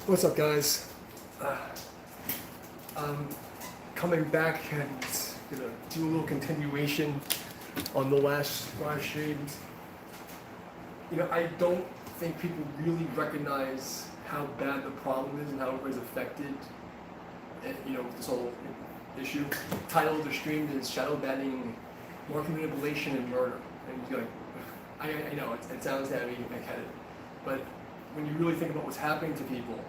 What's up, guys? I'm coming back and gonna do a little continuation on the last live streams. I don't think people really recognize how bad the problem is and how everybody's affected. And, this whole issue. Title of the stream is shadow banning, market manipulation, and murder. And you're like, I know it sounds heavy, I get it, but when you really think about what's happening to people,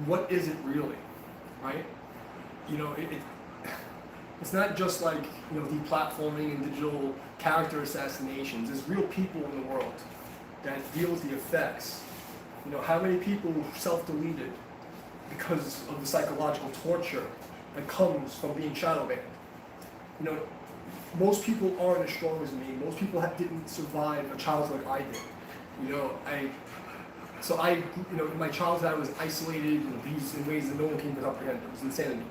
what is it really, right? It's not just like deplatforming and digital character assassinations. There's real people in the world that deal with the effects. How many people self-deleted because of the psychological torture that comes from being shadow banned? Most people aren't as strong as me. Most people didn't survive a childhood like I did. In my childhood I was isolated and abused in ways that no one can even comprehend. It was insanity.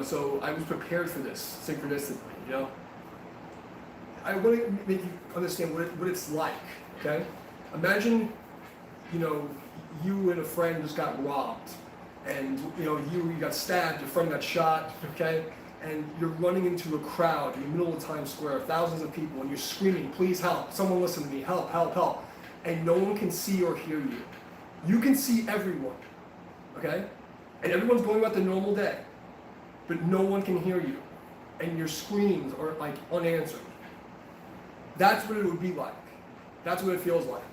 So I was prepared for this synchronistically. I want to make you understand what it's like. Okay, imagine, you and a friend just got robbed, and you got stabbed, your friend got shot. Okay, and you're running into a crowd in the middle of Times Square, thousands of people, and you're screaming, "Please help! Someone listen to me! Help! Help! Help!" And no one can see or hear you. You can see everyone, okay? And everyone's going about their normal day, but no one can hear you, and your screams are like unanswered. That's what it would be like. That's what it feels like,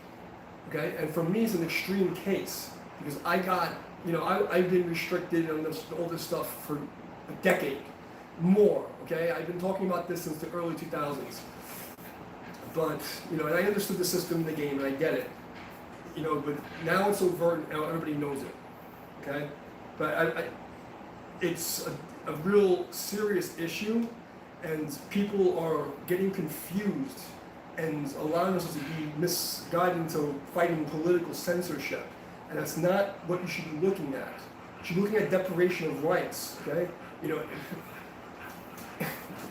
okay? And for me, it's an extreme case because I got, I've been restricted on all this stuff for a decade, more, okay? I've been talking about this since the early 2000s. But, and I understood the system, the game, and I get it. But now it's overt and now everybody knows it, okay? But it's a real serious issue, and people are getting confused and allowing us to be misguided into fighting political censorship. And that's not what you should be looking at. You should be looking at deprivation of rights, okay?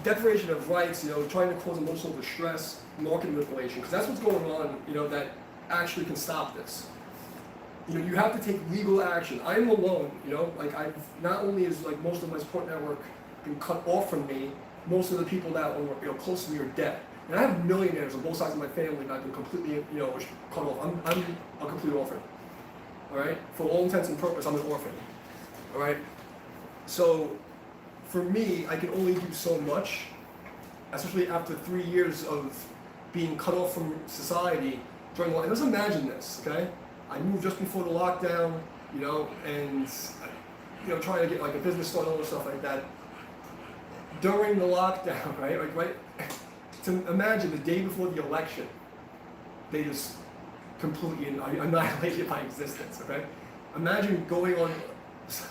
Deprivation of rights, trying to cause emotional distress, market manipulation, because that's what's going on, that actually can stop this. You have to take legal action. I'm alone, I've not only is most of my support network been cut off from me, most of the people that were close to me are dead. And I have millionaires on both sides of my family that have been completely, cut off. I'm a complete orphan. All right? For all intents and purposes, I'm an orphan. All right? So, for me, I can only do so much, especially after 3 years of being cut off from society during the lockdown. Just imagine this, okay? I moved just before the lockdown, and trying to get a business started and all this stuff like that. During the lockdown, right? To imagine the day before the election, they just completely annihilated my existence, okay? Imagine going on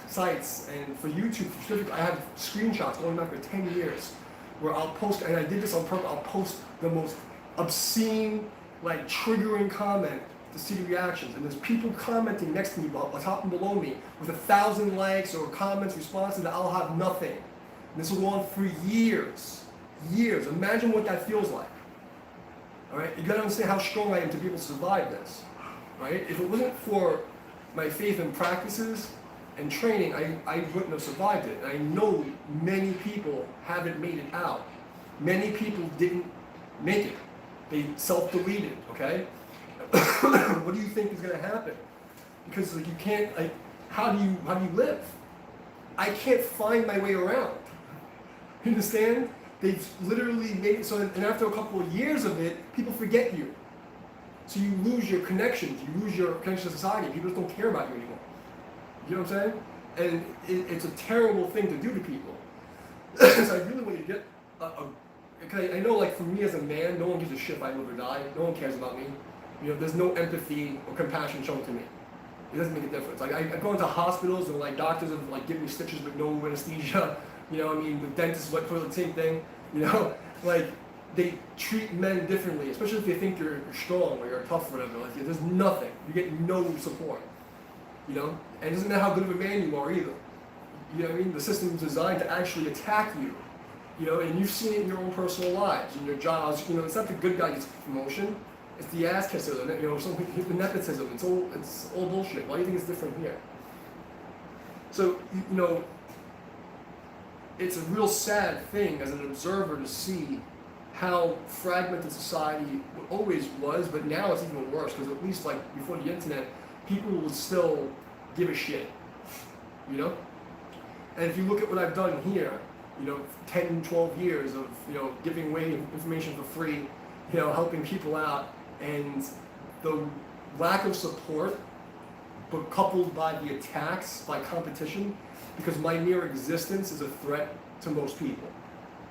sites, and for YouTube specifically, I have screenshots going back for 10 years where I'll post, and I did this on purpose, I'll post the most obscene, triggering comment to see the reactions, and there's people commenting next to me, top and below me, with 1,000 likes or comments, responses that I'll have nothing. And this will go on for years. Imagine what that feels like. All right, you gotta understand how strong I am to be able to survive this. Right? If it wasn't for my faith and practices and training, I wouldn't have survived it. And I know many people haven't made it out. Many people didn't make it. They self-deleted, okay? What do you think is gonna happen? Because you can't, how do you live? I can't find my way around. You understand? They've literally made it so, and after a couple of years of it, people forget you. So you lose your connections, you lose your connection to society, people just don't care about you anymore. You know what I'm saying? And it's a terrible thing to do to people. So I really want you to get okay, I know for me as a man, no one gives a shit if I live or die, no one cares about me. There's no empathy or compassion shown to me. It doesn't make a difference. I go into hospitals and doctors have given me stitches with no anesthesia. The dentist for the same thing. They treat men differently, especially if they think you're strong or you're tough or whatever. There's nothing. You get no support. And it doesn't matter how good of a man you are either. The system is designed to actually attack you. And you've seen it in your own personal lives, in your jobs. It's not the good guy gets promotion. It's the ass kisser, the nepotism. It's all bullshit. Why do you think it's different here? So it's a real sad thing as an observer to see how fragmented society always was, but now it's even worse because at least like before the internet, people would still give a shit, And if you look at what I've done here, 10, 12 years of giving away information for free, helping people out, and the lack of support, but coupled by the attacks by competition, because my mere existence is a threat to most people.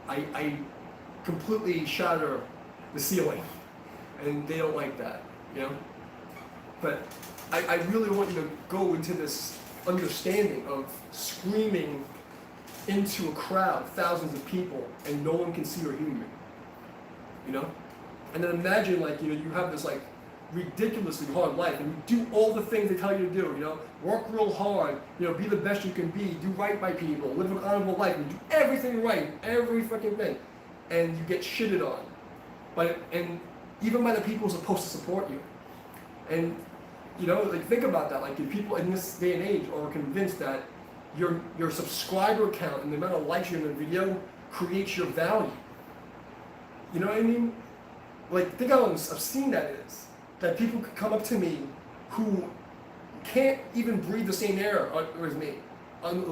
I completely shatter the ceiling, and they don't like that, But I really want you to go into this understanding of screaming into a crowd, thousands of people, and no one can see or hear you, And then imagine you have this ridiculously hard life, and you do all the things they tell you to do, work real hard, be the best you can be, do right by people, live an honorable life, and do everything right, every fucking thing, and you get shitted on, and even by the people who are supposed to support you, and think about that, the people in this day and age are convinced that your subscriber count and the amount of likes you in a video creates your value. You know what I mean? Think how obscene that is. That people could come up to me who can't even breathe the same air as me, and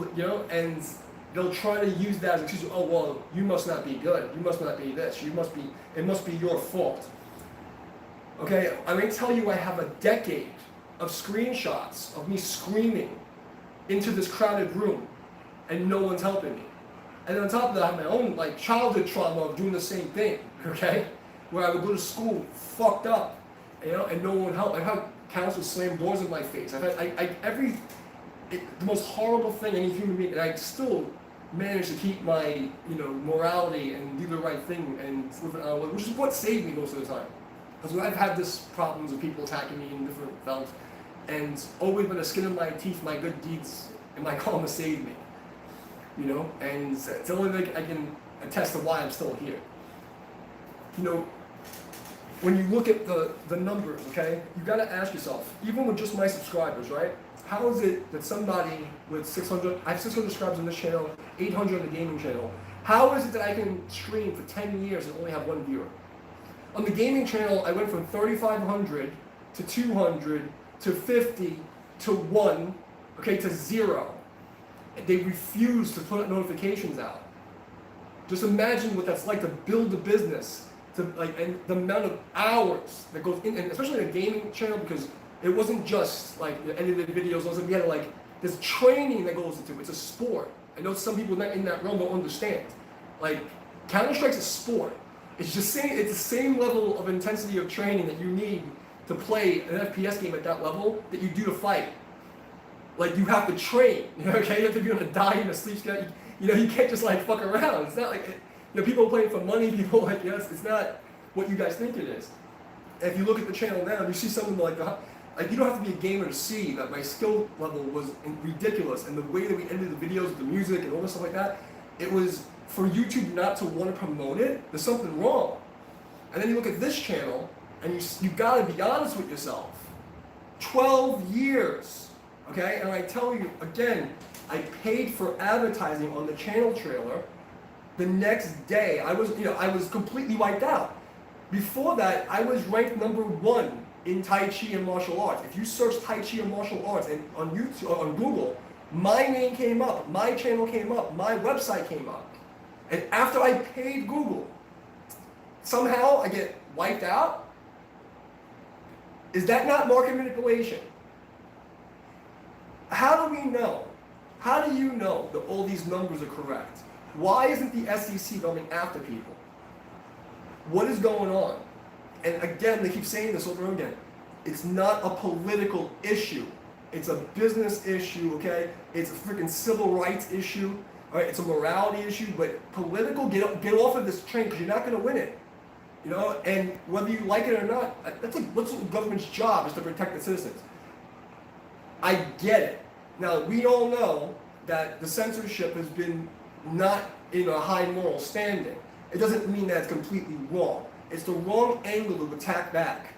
they'll try to use that as an excuse. Oh well, you must not be good. You must not be this. It must be your fault. Okay, I may tell you I have a decade of screenshots of me screaming into this crowded room, and no one's helping me. And on top of that, I have my own childhood trauma of doing the same thing. Okay, where I would go to school fucked up, and no one would help. I've had counselors slam doors in my face. I've had the most horrible thing any human being, and I still managed to keep my morality and do the right thing and live an hour, which is what saved me most of the time. Because I've had this problems of people attacking me in different felts, and always been a skin of my teeth, my good deeds and my karma saved me. And it's the only thing I can attest to why I'm still here. When you look at the numbers, okay, you got to ask yourself, even with just my subscribers, right? How is it that somebody with 600, I have 600 subscribers on this channel, 800 on the gaming channel, how is it that I can stream for 10 years and only have one viewer? On the gaming channel, I went from 3,500 to 200 to 50 to 1, okay, to 0. They refuse to put notifications out. Just imagine what that's like to build a business, and the amount of hours that goes in, and especially in a gaming channel, because it wasn't just the edited videos. Also, we had there's training that goes into it. It's a sport. I know some people in that realm don't understand. Counter-Strike's a sport. It's the same level of intensity of training that you need to play an FPS game at that level that you do to fight. You have to train, okay? You have to be on a diet and a sleep schedule. You can't just fuck around. It's not people playing for money, people it's not what you guys think it is. And if you look at the channel now, you see something you don't have to be a gamer to see that my skill level was ridiculous, and the way that we edited the videos with the music and all this stuff like that, it was for YouTube not to want to promote it. There's something wrong. And then you look at this channel, and you got to be honest with yourself. 12 years, okay? And I tell you again, I paid for advertising on the channel trailer. The next day, I was completely wiped out. Before that, I was ranked #1 in Tai Chi and martial arts. If you search Tai Chi and martial arts and on YouTube, on Google, my name came up, my channel came up, my website came up. And after I paid Google, somehow I get wiped out? Is that not market manipulation? How do we know? How do you know that all these numbers are correct? Why isn't the SEC going after people? What is going on? And again, they keep saying this over and over again. It's not a political issue. It's a business issue, okay? It's a freaking civil rights issue. All right? It's a morality issue, but political, get off of this train because you're not going to win it. And whether you like it or not, that's the government's job is to protect the citizens. I get it. Now, we all know that the censorship has been not in a high moral standing. It doesn't mean that it's completely wrong. It's the wrong angle to attack back.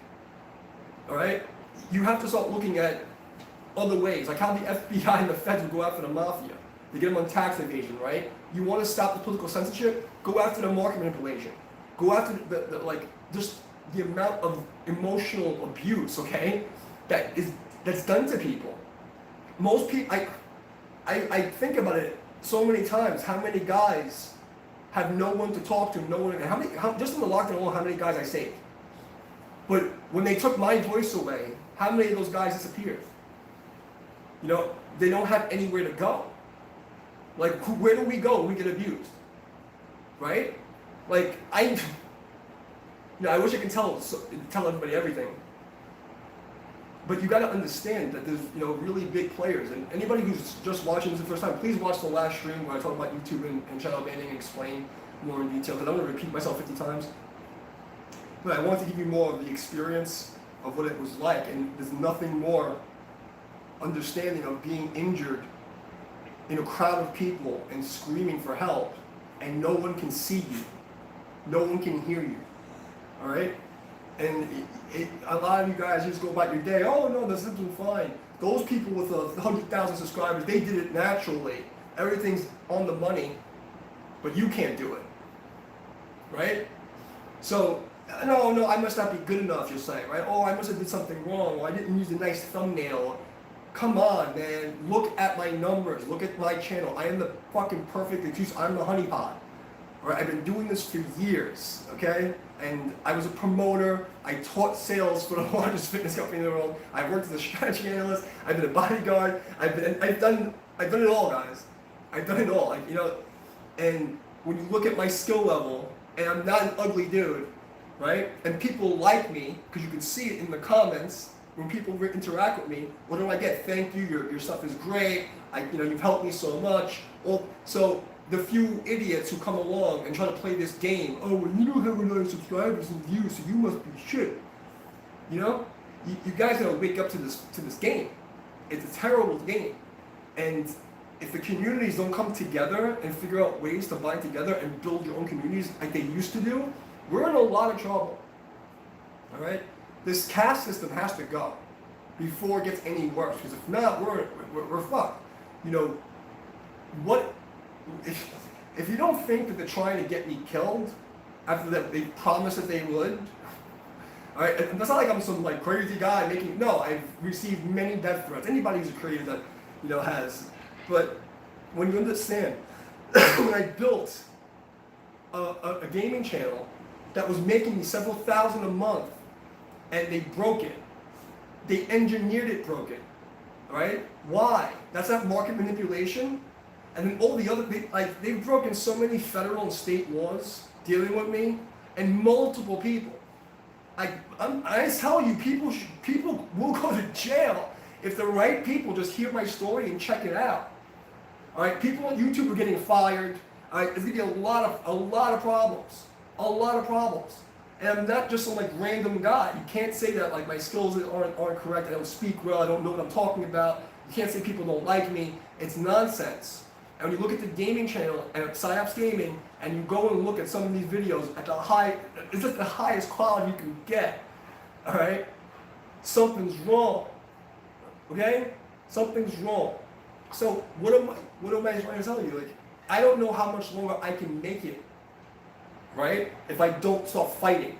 all right? You have to start looking at other ways, like how the FBI and the feds would go after the mafia. They get them on tax evasion, right? You want to stop the political censorship? Go after the market manipulation. Go after just the amount of emotional abuse, okay, that's done to people. Most people, I think about it so many times. How many guys have no one to talk to? No one. Just in the lockdown alone, how many guys I saved? But when they took my voice away, how many of those guys disappeared? You know, they don't have anywhere to go. Like, where do we go when we get abused? Right? Like, I wish I could tell everybody everything. But you got to understand that there's, really big players. And anybody who's just watching this the first time, please watch the last stream where I talk about YouTube and shadow banning and explain more in detail. Because I don't want to repeat myself 50 times. But I wanted to give you more of the experience of what it was like. And there's nothing more understanding of being injured in a crowd of people and screaming for help, and no one can see you, no one can hear you, all right? And a lot of you guys just go about your day, oh no, this is fine. Those people with 100,000 subscribers, they did it naturally. Everything's on the money, but you can't do it, right? So, no, I must not be good enough, you're saying, right? Oh, I must have did something wrong, or I didn't use a nice thumbnail. Come on, man, look at my numbers, look at my channel. I am the fucking perfect excuse, I'm the honeypot. All right, I've been doing this for years, okay? And I was a promoter, I taught sales for the largest fitness company in the world, I worked as a strategy analyst, I've been a bodyguard, I've done it all, guys. I've done it all, and when you look at my skill level, and I'm not an ugly dude, right? And people like me, because you can see it in the comments. When people interact with me, what do I get? Thank you, your stuff is great, you've helped me so much. Well, so the few idiots who come along and try to play this game, oh, well, you don't have enough subscribers and views, so you must be shit. You guys gotta wake up to this game. It's a terrible game. And if the communities don't come together and figure out ways to bind together and build your own communities like they used to do, we're in a lot of trouble. All right? This caste system has to go before it gets any worse. Because if not, we're fucked. What if you don't think that they're trying to get me killed after that they promised that they would? All right, and that's not like I'm some crazy guy making. No, I've received many death threats. Anybody who's a creator that has. But when you understand, when I built a gaming channel that was making me several thousand a month, and they broke it. They engineered it broken, right? Why? That's not market manipulation. And then all the other, they've broken so many federal and state laws dealing with me, and multiple people. I tell you, people will go to jail if the right people just hear my story and check it out. All right, people on YouTube are getting fired. All right, there's gonna be a lot of problems. And I'm not just some random guy. You can't say that my skills aren't correct. I don't speak well. I don't know what I'm talking about. You can't say people don't like me. It's nonsense. And when you look at the gaming channel and Psyops Gaming, and you go and look at some of these videos it's just the highest quality you can get. All right, something's wrong. Okay, something's wrong. So what am I trying to tell you? I don't know how much longer I can make it. Right? If I don't start fighting.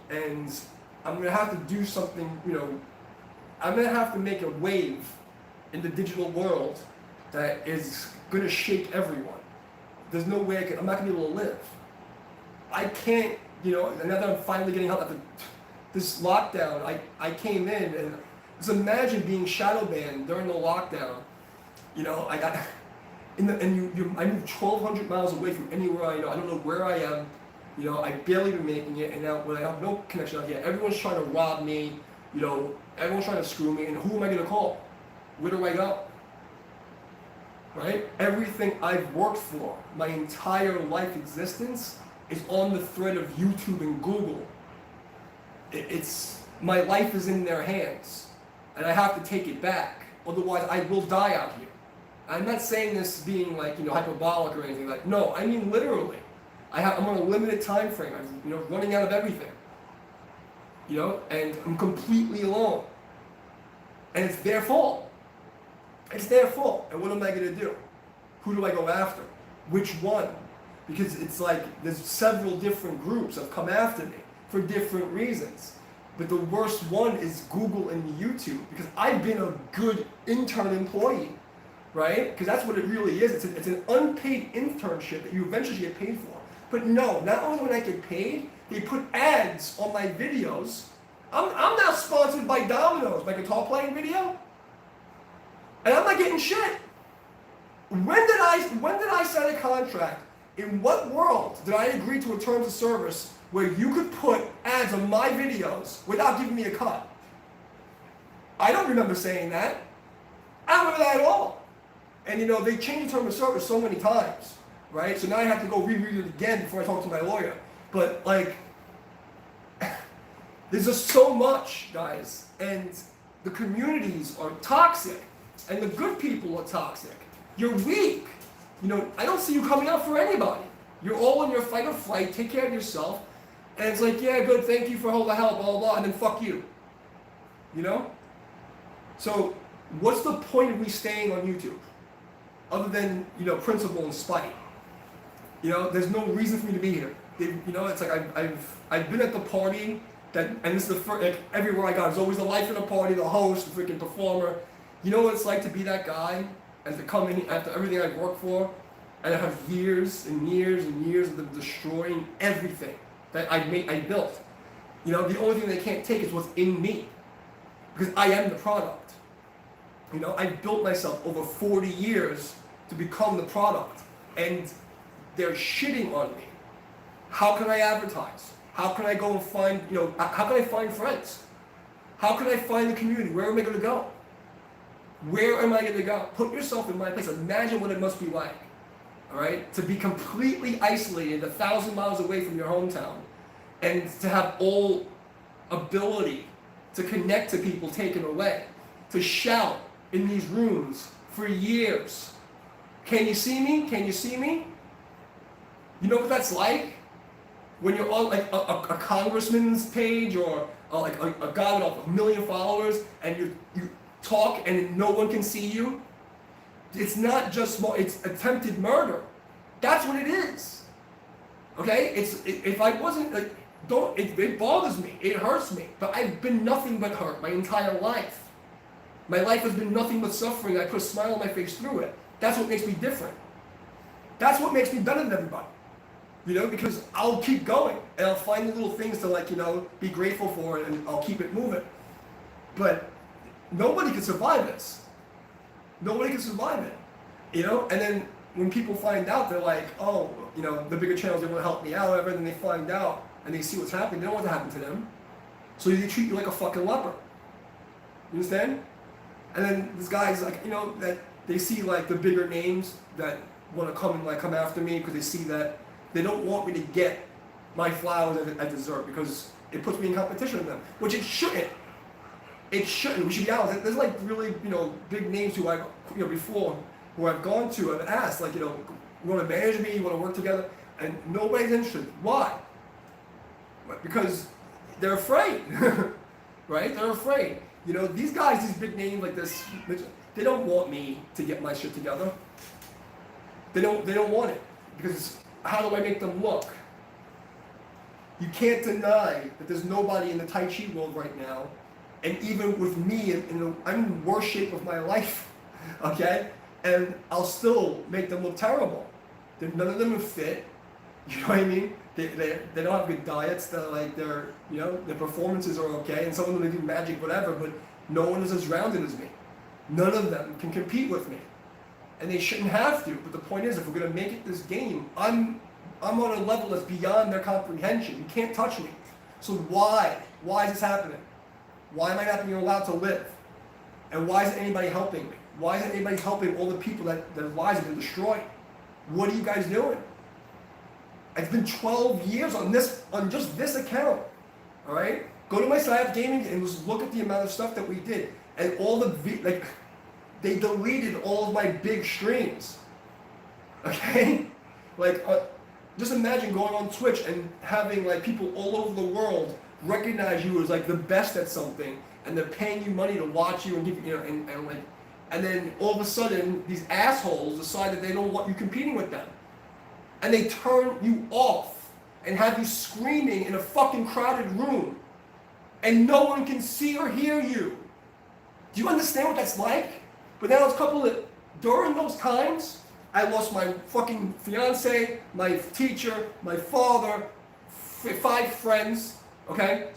And I'm going to have to do something, I'm going to have to make a wave in the digital world that is going to shake everyone. There's no way I'm not going to be able to live. I can't, and now that I'm finally getting help after this lockdown, I came in and just imagine being shadow banned during the lockdown. I got... I moved 1,200 miles away from anywhere I know. I don't know where I am. I barely been making it, and now when I have no connection out here, everyone's trying to rob me. Everyone's trying to screw me, and who am I gonna call? Where do I go? Right? Everything I've worked for, my entire life existence, is on the thread of YouTube and Google. My life is in their hands, and I have to take it back. Otherwise, I will die out here. I'm not saying this being hyperbolic or anything no, I mean literally. I'm on a limited time frame. I'm running out of everything. and I'm completely alone. And it's their fault. It's their fault. And what am I going to do? Who do I go after? Which one? Because it's like there's several different groups that come after me for different reasons. But the worst one is Google and YouTube, because I've been a good intern employee, right? Because that's what it really is. It's an unpaid internship that you eventually get paid for. But no, not only when I get paid, they put ads on my videos. I'm now sponsored by Domino's, my guitar playing video, and I'm not getting shit. When did I sign a contract? In what world did I agree to a terms of service where you could put ads on my videos without giving me a cut? I don't remember saying that. I don't remember that at all. And they changed the terms of service so many times, right? So now I have to go reread it again before I talk to my lawyer. But there's just so much, guys, and the communities are toxic, and the good people are toxic. You're weak. I don't see you coming out for anybody. You're all in your fight or flight, take care of yourself, and it's like, yeah, good, thank you for all the help, blah, blah, blah, and then fuck you. So, what's the point of me staying on YouTube? Other than, principle and spite. There's no reason for me to be here. It's like I've been at the party, and this is the first, everywhere I go, there's always the life of the party, the host, the freaking performer. You know what it's like to be that guy, and to come in after everything I've worked for, and I have years and years and years of them destroying everything that I built. The only thing they can't take is what's in me, because I am the product. I built myself over 40 years to become the product, and they're shitting on me. How can I advertise? How can I go and find, how can I find friends? How can I find the community? Where am I going to go? Where am I going to go? Put yourself in my place. Imagine what it must be like, all right? To be completely isolated 1,000 miles away from your hometown, and to have all ability to connect to people taken away, to shout in these rooms for years. Can you see me? Can you see me? You know what that's like? When you're on a congressman's page, or a guy with 1 million followers, and you talk and no one can see you. It's not just small, it's attempted murder. That's what it is. Okay? If I wasn't, it bothers me, it hurts me, but I've been nothing but hurt my entire life. My life has been nothing but suffering. I put a smile on my face through it. That's what makes me different. That's what makes me better than everybody. Because I'll keep going, and I'll find the little things to be grateful for, and I'll keep it moving. But nobody can survive this. Nobody can survive it. And then when people find out, they're like, oh, the bigger channels, they want to help me out, whatever, and then they find out, and they see what's happening, they don't want to happen to them. So they treat you like a fucking leper. You understand? And then this guy's like, that they see the bigger names that want to come after me, because they see that they don't want me to get my flowers I deserve, because it puts me in competition with them, which it shouldn't. It shouldn't. We should be honest. There's really, big names who I've, before, who I've gone to and asked, you want to manage me, you want to work together, and nobody's interested. Why? Because they're afraid, right? They're afraid. These guys, these big names like this, they don't want me to get my shit together. They don't want it, because how do I make them look? You can't deny that there's nobody in the Tai Chi world right now, and even with me, I'm in the worst shape of my life, okay? And I'll still make them look terrible. None of them are fit, you know what I mean? They don't have good diets, their performances are okay, and some of them they do magic, whatever, but no one is as rounded as me. None of them can compete with me. And they shouldn't have to, but the point is, if we're gonna make it this game, I'm on a level that's beyond their comprehension. You can't touch me. So why? Why is this happening? Why am I not being allowed to live? And why isn't anybody helping me? Why isn't anybody helping all the people that their lives have been destroyed? What are you guys doing? It's been 12 years on just this account. All right? Go to my site gaming and just look at the amount of stuff that we did, and all they deleted all of my big streams. Okay? Just imagine going on Twitch and having people all over the world recognize you as like the best at something, and they're paying you money to watch you and give you know, and then all of a sudden these assholes decide that they don't want you competing with them, and they turn you off and have you screaming in a fucking crowded room, and no one can see or hear you. Do you understand what that's like? But now it's coupled with, during those times, I lost my fucking fiance, my teacher, my father, 5 friends, okay?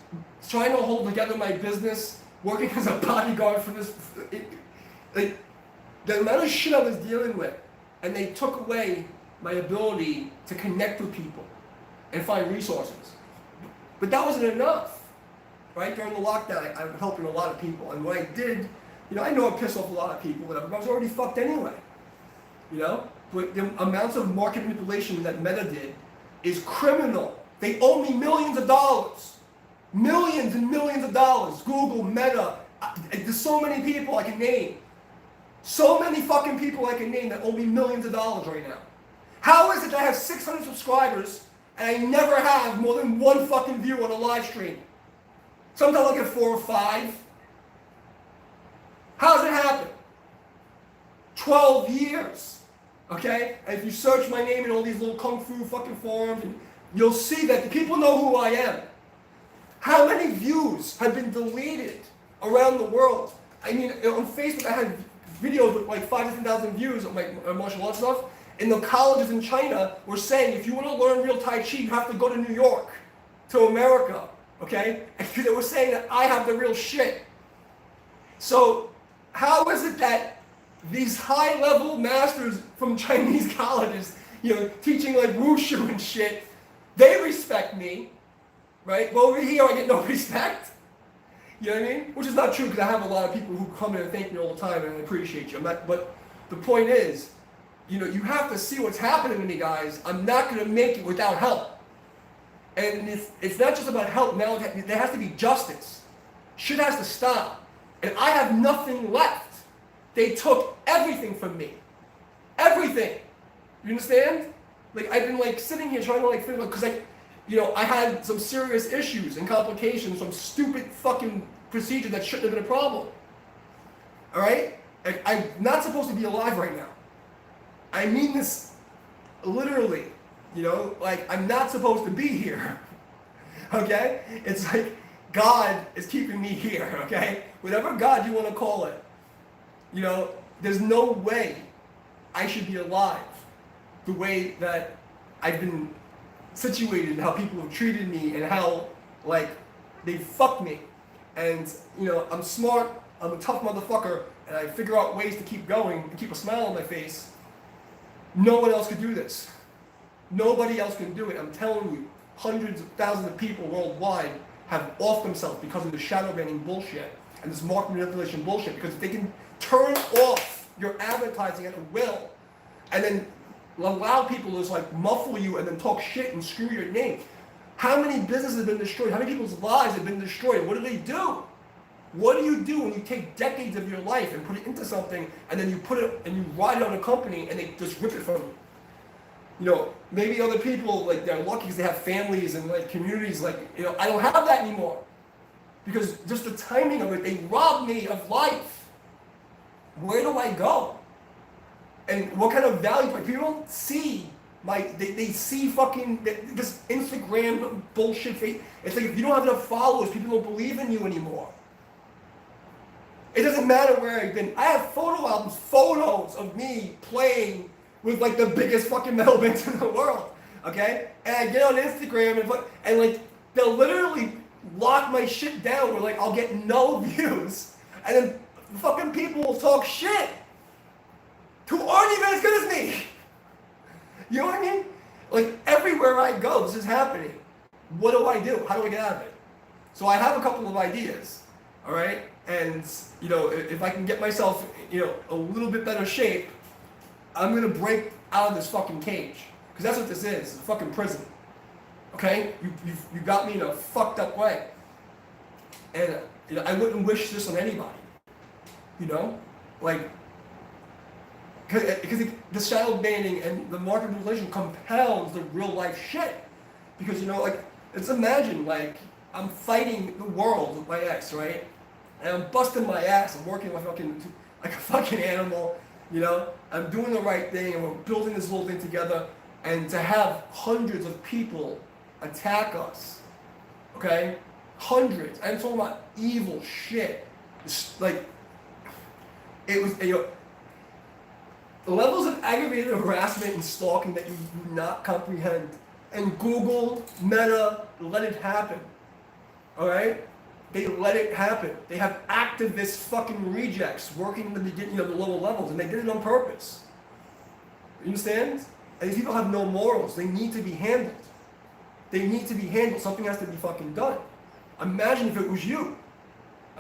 Trying to hold together my business, working as a bodyguard for this. The amount of shit I was dealing with, and they took away my ability to connect with people and find resources. But that wasn't enough, right? During the lockdown, I was helping a lot of people, and what I did, you know, I know I pissed off a lot of people, but I was already fucked anyway. You know, but the amounts of market manipulation that Meta did is criminal. They owe me millions of dollars. Millions and millions of dollars. Google, Meta, there's so many people I can name. So many fucking people I can name that owe me millions of dollars right now. How is it that I have 600 subscribers and I never have more than 1 fucking view on a live stream? Sometimes I get 4 or 5. How does it happen? 12 years. Okay? And if you search my name in all these little kung fu fucking forums, you'll see that the people know who I am. How many views have been deleted around the world? I mean, on Facebook I had videos with like 5,000 views of my martial arts stuff. And the colleges in China were saying, if you want to learn real Tai Chi, you have to go to New York, to America. Okay? Because they were saying that I have the real shit. So, how is it that these high-level masters from Chinese colleges, you know, teaching like wushu and shit, they respect me, right? But over here I get no respect. You know what I mean? Which is not true, because I have a lot of people who come in and thank me all the time and I appreciate you. But the point is, you know, you have to see what's happening to me, guys. I'm not going to make it without help. And it's not just about help. Now there has to be justice. Shit has to stop. And I have nothing left. They took everything from me. Everything. You understand? Like, I've been like sitting here trying to like figure out, because I had some serious issues and complications, some stupid fucking procedure that shouldn't have been a problem. Alright? I'm not supposed to be alive right now. I mean this literally. You know, like, I'm not supposed to be here. Okay? It's like God is keeping me here, okay? Whatever God you want to call it. You know, there's no way I should be alive the way that I've been situated, how people have treated me, and how, like, they fucked me. And, you know, I'm smart, I'm a tough motherfucker, and I figure out ways to keep going and keep a smile on my face. No one else could do this. Nobody else can do it. I'm telling you, hundreds of thousands of people worldwide have off themselves because of the shadow banning bullshit and this market manipulation bullshit, because if they can turn off your advertising at will and then allow people to just like muffle you and then talk shit and screw your name. How many businesses have been destroyed? How many people's lives have been destroyed? What do they do? What do you do when you take decades of your life and put it into something, and then you put it and you ride it on a company and they just rip it from you? You know, maybe other people, like, they're lucky because they have families and like communities. Like, you know, I don't have that anymore because just the timing of it, they robbed me of life. Where do I go? And what kind of value? Like, people don't see they see fucking this Instagram bullshit. It's like, if you don't have enough followers, people don't believe in you anymore. It doesn't matter where I've been. I have photo albums, photos of me playing with like the biggest fucking metal bands in the world, okay? And I get on Instagram and like they'll literally lock my shit down where like I'll get no views, and then fucking people will talk shit who aren't even as good as me. You know what I mean? Like, everywhere I go, this is happening. What do I do? How do I get out of it? So I have a couple of ideas, all right? And, you know, if I can get myself, you know, a little bit better shape, I'm going to break out of this fucking cage. Because that's what this is. It's a fucking prison. Okay? You got me in a fucked up way. And, you know, I wouldn't wish this on anybody. You know? Like, because the shadow banning and the market manipulation compounds the real life shit. Because, you know, like, let's imagine, like, I'm fighting the world with my ex, right? And I'm busting my ass. I'm working like a fucking animal, you know? I'm doing the right thing, and we're building this little thing together. And to have hundreds of people attack us, okay? Hundreds. I'm talking about evil shit. It's like, it was, you know, the levels of aggravated harassment and stalking that you do not comprehend. And Google, Meta, let it happen. Alright? They let it happen. They have activist fucking rejects working in the beginning of the lower levels, and they did it on purpose. You understand? And these people have no morals. They need to be handled. They need to be handled. Something has to be fucking done. Imagine if it was you.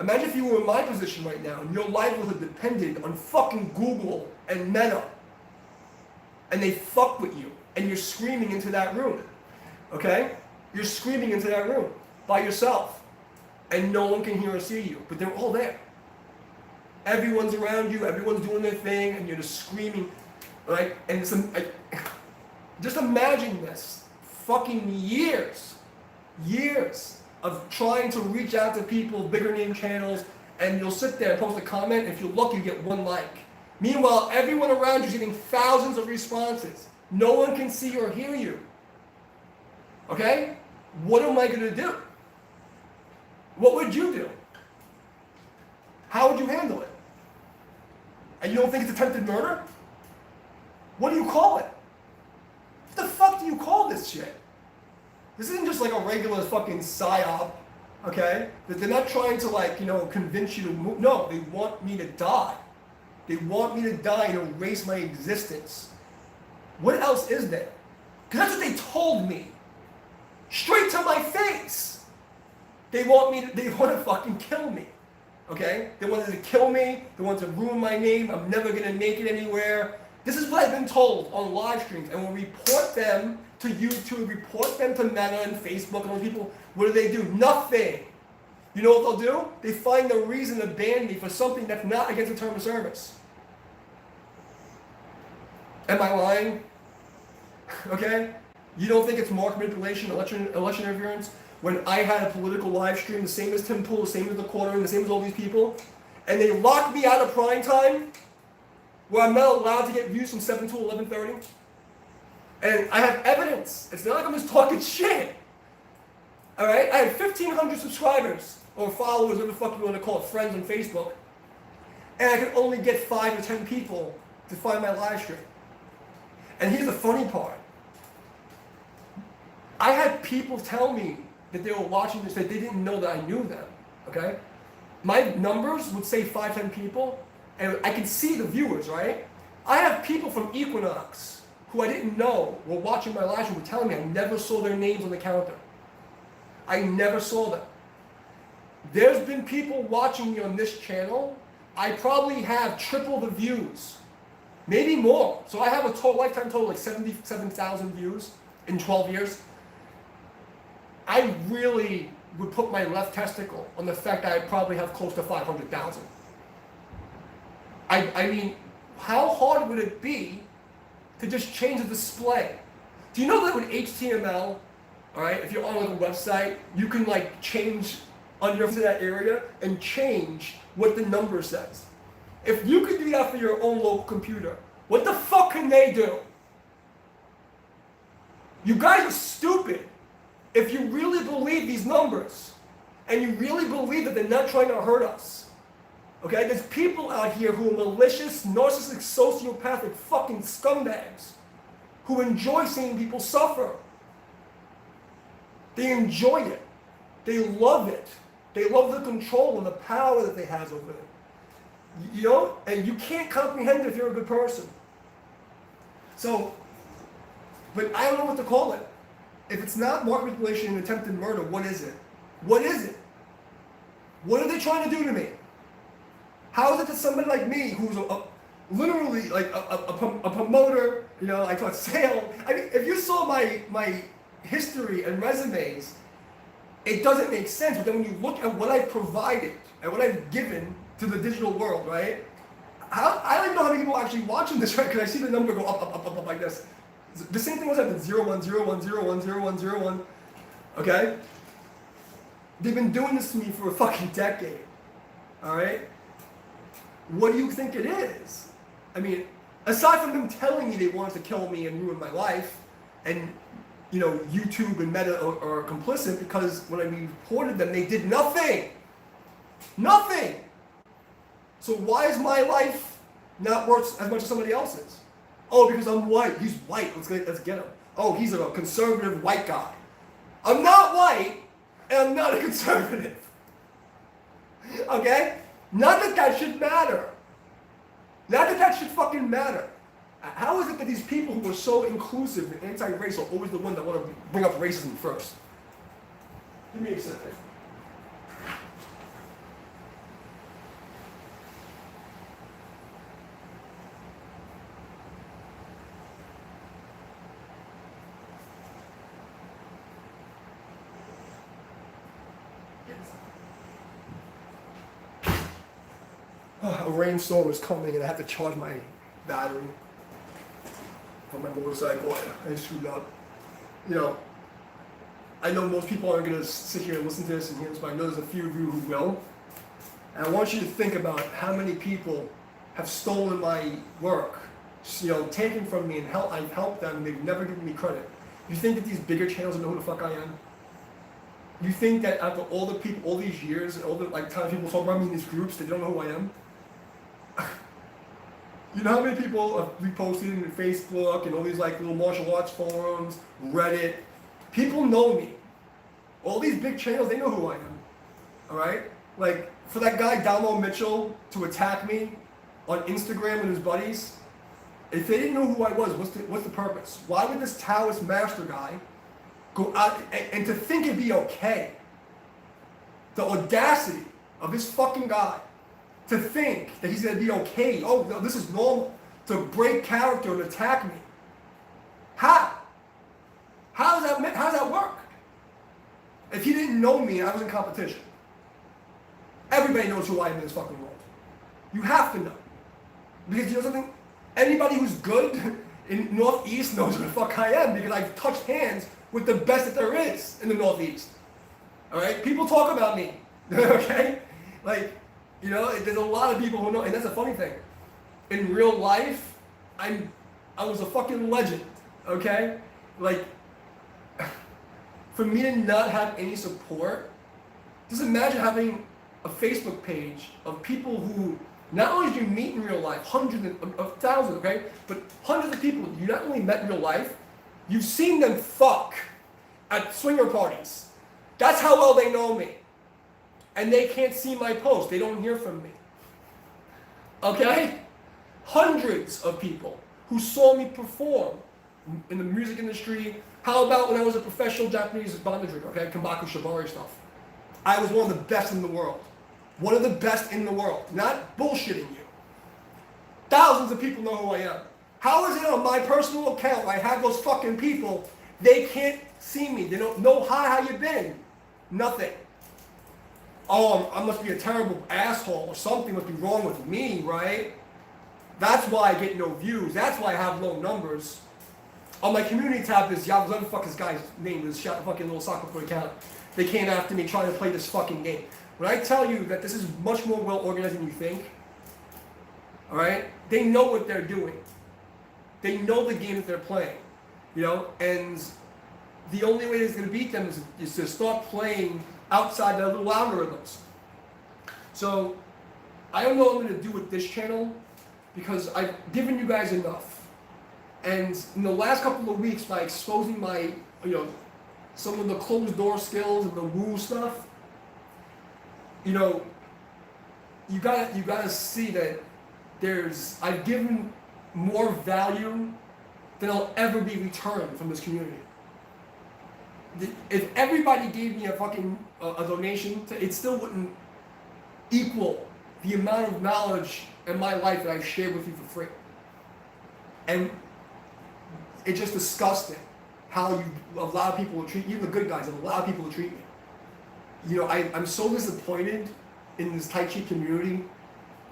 Imagine if you were in my position right now and your livelihood depended on fucking Google and Meta. And they fuck with you. And you're screaming into that room. Okay? You're screaming into that room by yourself. And no one can hear or see you. But they're all there. Everyone's around you. Everyone's doing their thing. And you're just screaming. Right? And it's just imagine this. Fucking years of trying to reach out to people, bigger name channels, and you'll sit there and post a comment, and if you're lucky, you get 1 like. Meanwhile, everyone around you is getting thousands of responses. No one can see or hear you. Okay? What am I going to do? What would you do? How would you handle it? And you don't think it's attempted murder? What do you call it? What the fuck do you call this shit? This isn't just like a regular fucking psyop, okay? That they're not trying to like, you know, convince you to move. No, they want me to die. They want me to die and erase my existence. What else is there? Because that's what they told me. Straight to my face. They want to fucking kill me. Okay? They wanted to kill me. They wanted to ruin my name. I'm never going to make it anywhere. This is what I've been told on live streams. And we'll report them to YouTube, report them to Meta and Facebook and all these people. What do? Nothing. You know what they'll do? They find a reason to ban me for something that's not against the term of service. Am I lying? Okay? You don't think it's market manipulation, election interference? When I had a political live stream, the same as Tim Pool, the same as the Quartering, the same as all these people, and they locked me out of prime time, where I'm not allowed to get views from 7 to 11:30. And I have evidence. It's not like I'm just talking shit. Alright? I had 1,500 subscribers, or followers, whatever the fuck you want to call it, friends on Facebook. And I could only get 5 or 10 people to find my live stream. And here's the funny part. I had people tell me that they were watching this, that they didn't know that I knew them. Okay? My numbers would say 5, 10 people, and I could see the viewers, right? I have people from Equinox who I didn't know were watching my live stream, were telling me I never saw their names on the counter. I never saw them. There's been people watching me on this channel. I probably have triple the views, maybe more. So I have a total lifetime total like 77,000 views in 12 years. I really would put my left testicle on the fact that I probably have close to 500,000. I mean, how hard would it be to just change the display? Do you know that with HTML, all right, if you're on like a website, you can like change under that area and change what the number says. If you could do that for your own local computer, what the fuck can they do? You guys are stupid. If you really believe these numbers, and you really believe that they're not trying to hurt us, okay? There's people out here who are malicious, narcissistic, sociopathic fucking scumbags who enjoy seeing people suffer. They enjoy it. They love it. They love the control and the power that they have over them. You know? And you can't comprehend it if you're a good person. So, but I don't know what to call it. If it's not market manipulation and attempted murder, what is it? What is it? What are they trying to do to me? How is it that somebody like me, who's literally like a promoter, you know, I taught sales. I mean, if you saw my history and resumes, it doesn't make sense. But then when you look at what I've provided and what I've given to the digital world, right? I don't even know how many people are actually watching this, right? Because I see the number go up like this. The same thing was happening, 0, 1, 0, 1, 0, 1, 0, 1, 0, 1. Okay? They've been doing this to me for a fucking decade. Alright? What do you think it is? I mean, aside from them telling me they wanted to kill me and ruin my life, and YouTube and Meta are complicit because when I reported them, they did nothing. Nothing. So why is my life not worth as much as somebody else's? Oh, because I'm white. He's white. Let's get him. Oh, he's a conservative white guy. I'm not white, and I'm not a conservative. Okay? Not that that should matter. Not that that should fucking matter. How is it that these people who are so inclusive and anti-race are always the ones that want to bring up racism first? Give me a second. A rainstorm is coming and I have to charge my battery on my motorcycle. I screwed up. I know most people aren't going to sit here and listen to this and hear this, but I know there's a few of you who will. And I want you to think about how many people have stolen my work, taken from me, and I've helped them, and they've never given me credit. You think that these bigger channels don't know who the fuck I am? You think that after all the people, all these years, and all the times people talk about me in these groups, they don't know who I am? You know how many people have reposted in Facebook and all these little martial arts forums, Reddit? People know me. All these big channels, they know who I am. Alright? For that guy Dalmo Mitchell to attack me on Instagram with his buddies, if they didn't know who I was, what's the purpose? Why would this Taoist master guy go out and to think it'd be okay? The audacity of this fucking guy to think that he's going to be okay. Oh, no, this is normal. To break character and attack me. How? How does that work? If he didn't know me and I was in competition. Everybody knows who I am in this fucking world. You have to know. Because you know something? Anybody who's good in Northeast knows who the fuck I am because I've touched hands with the best that there is in the Northeast. Alright? People talk about me. Okay? There's a lot of people who know, and that's a funny thing. In real life, I was a fucking legend, okay? For me to not have any support, just imagine having a Facebook page of people who not only did you meet in real life, hundreds of thousands, okay? But hundreds of people you not only met in real life, you've seen them fuck at swinger parties. That's how well they know me. And they can't see my post. They don't hear from me. Okay? Hundreds of people who saw me perform in the music industry. How about when I was a professional Japanese bondage drinker, okay? Kambaku Shibari stuff. I was one of the best in the world. One of the best in the world. Not bullshitting you. Thousands of people know who I am. How is it on my personal account where I have those fucking people, they can't see me. They don't know, hi, how you been? Nothing. Oh, I must be a terrible asshole or something must be wrong with me, right? That's why I get no views. That's why I have low numbers. On my community tab, this whatever the fuck this guy's name is, shot a fucking little soccer foot account. They came after me trying to play this fucking game. When I tell you that this is much more well organized than you think, alright? They know what they're doing. They know the game that they're playing. And the only way it's going to beat them is to start playing outside their little algorithms. So, I don't know what I'm going to do with this channel because I've given you guys enough. And in the last couple of weeks, by exposing my, some of the closed door skills and the woo stuff, you gotta see that I've given more value than I'll ever be returned from this community. If everybody gave me a fucking a donation, it still wouldn't equal the amount of knowledge in my life that I've shared with you for free. And it's just disgusting how you allow people to treat, even the good guys, allow people to treat me. I'm so disappointed in this Tai Chi community.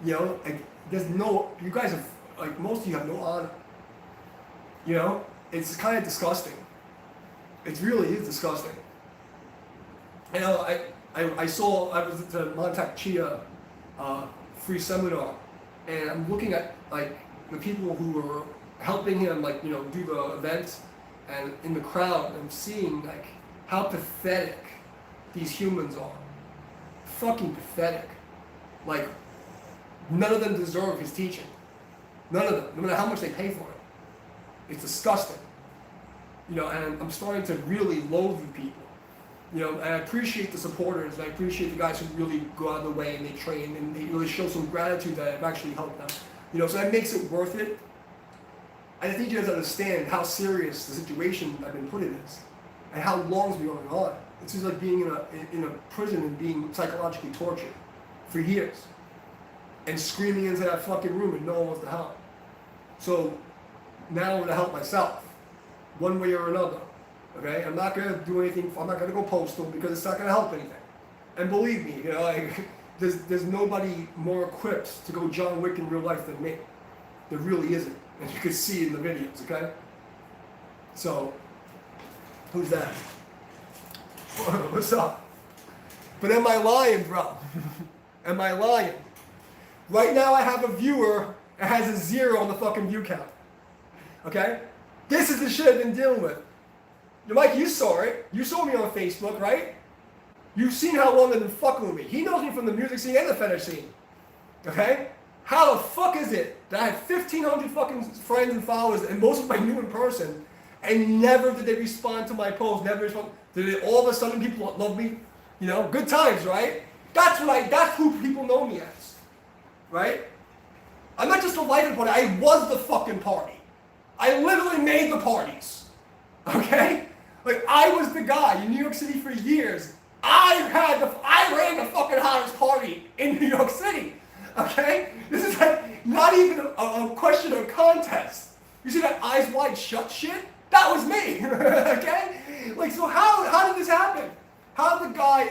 There's no, you guys have, most of you have no honor. It's kind of disgusting. It really is disgusting. I was at the Montauk Chia free seminar, and I'm looking at like the people who were helping him like do the event, and in the crowd I'm seeing like how pathetic these humans are. Fucking pathetic. Like none of them deserve his teaching. None of them, no matter how much they pay for it. It's disgusting. And I'm starting to really loathe you people. And I appreciate the supporters, and I appreciate the guys who really go out of the way and they train and they really show some gratitude that I've actually helped them. So that makes it worth it. And I think you guys understand how serious the situation I've been put in is, and how long it's been going on. It's just like being in a prison and being psychologically tortured for years, and screaming into that fucking room and no one wants to help. So now I'm gonna help myself, one way or another. Okay, I'm not gonna do anything. I'm not gonna go postal because it's not gonna help anything. And believe me, there's nobody more equipped to go John Wick in real life than me. There really isn't, and you can see in the videos. Okay. So, who's that? What's up? But am I lying, bro? Am I lying? Right now I have a viewer that has a 0 on the fucking view count. Okay? This is the shit I've been dealing with. Mike, you saw it. You saw me on Facebook, right? You've seen how long I've been fucking with me. He knows me from the music scene and the fetish scene. Okay? How the fuck is it that I have 1,500 fucking friends and followers, and most of them I knew in person, and never did they respond to my post, never respond. Did it all of a sudden people love me? Good times, right? That's who people know me as. Right? I'm not just a life of the party, I was the fucking party. I literally made the parties. Okay? Like, I was the guy in New York City for years. I ran the fucking hottest party in New York City. Okay? This is like not even a question of contest. You see that eyes wide shut shit? That was me. Okay? Like, so how did this happen? How the guy,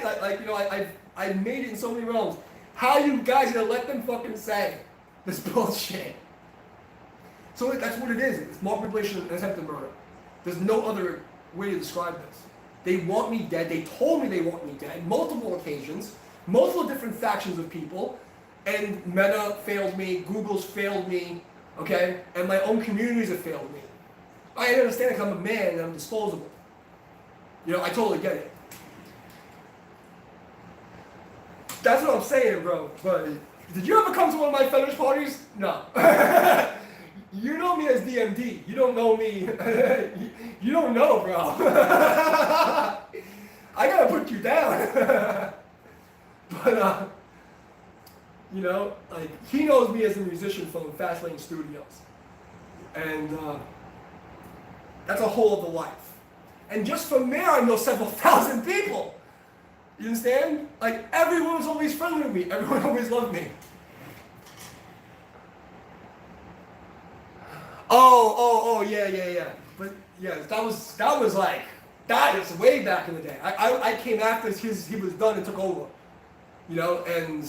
I made it in so many realms. How you guys gonna let them fucking say this bullshit? So that's what it is. It's multiple manipulation and attempted murder. There's no other way to describe this. They want me dead. They told me they want me dead. Multiple occasions. Multiple different factions of people. And Meta failed me. Google's failed me. Okay? And my own communities have failed me. I understand because I'm a man and I'm disposable. I totally get it. That's what I'm saying, bro. But did you ever come to one of my fetish parties? No. You know me as DMD. You don't know me. You don't know, bro. I gotta put you down. But, he knows me as a musician from Fastlane Studios. And that's a whole other life. And just from there, I know several thousand people. You understand? Like, everyone was always friendly with me. Everyone always loved me. Oh, yeah. But, yeah, that is way back in the day. I came after he was done and took over. And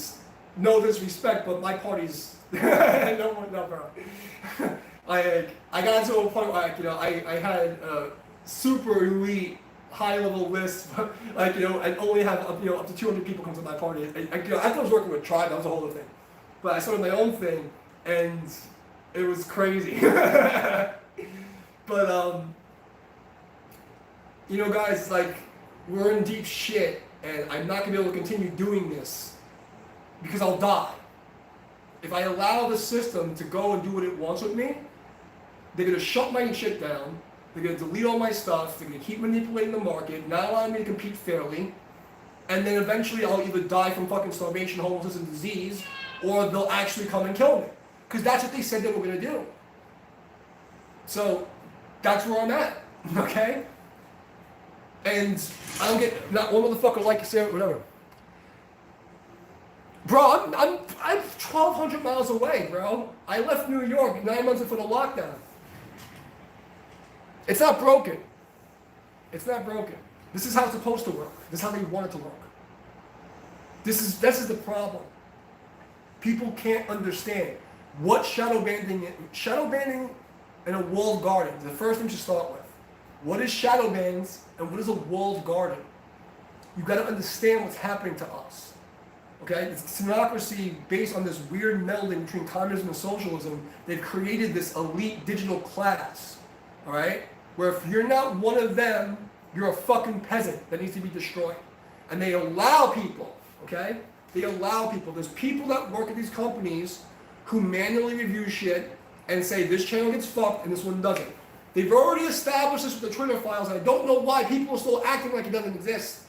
no disrespect, but my parties, no, bro. I got to a point where, I had a super elite high-level list, and only have up to 200 people come to my party. After I was working with Tribe, that was a whole other thing. But I started my own thing, and it was crazy. But guys, we're in deep shit, and I'm not gonna be able to continue doing this because I'll die. If I allow the system to go and do what it wants with me, they're gonna shut my shit down. They're going to delete all my stuff. They're going to keep manipulating the market, not allowing me to compete fairly. And then eventually I'll either die from fucking starvation, homelessness, and disease, or they'll actually come and kill me. Because that's what they said they were going to do. So that's where I'm at. Okay? And I don't get not one motherfucker like to say whatever. Bro, I'm 1,200 miles away, bro. I left New York 9 months before the lockdown. It's not broken. It's not broken. This is how it's supposed to work. This is how they want it to work. This is the problem. People can't understand what shadow banding is. Shadow banding in a walled garden is the first thing to start with. What is shadow bans and what is a walled garden? you've got to understand what's happening to us. Okay? It's democracy based on this weird melding between communism and socialism. They've created this elite digital class. All right? Where if you're not one of them, you're a fucking peasant that needs to be destroyed. And they allow people, okay? They allow people. There's people that work at these companies who manually review shit and say this channel gets fucked and this one doesn't. They've already established this with the Twitter files, and I don't know why people are still acting like it doesn't exist.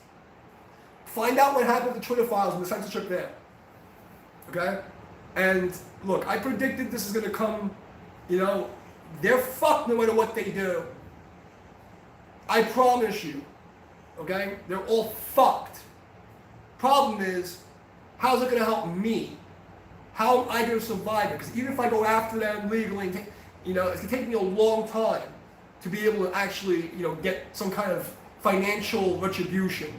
Find out what happened with the Twitter files and the censorship there. Okay? And look, I predicted this is going to come, they're fucked no matter what they do. I promise you. Okay? They're all fucked. Problem is, how's it going to help me? How am I going to survive it? Because even if I go after them legally, it's going to take me a long time to be able to actually, get some kind of financial retribution.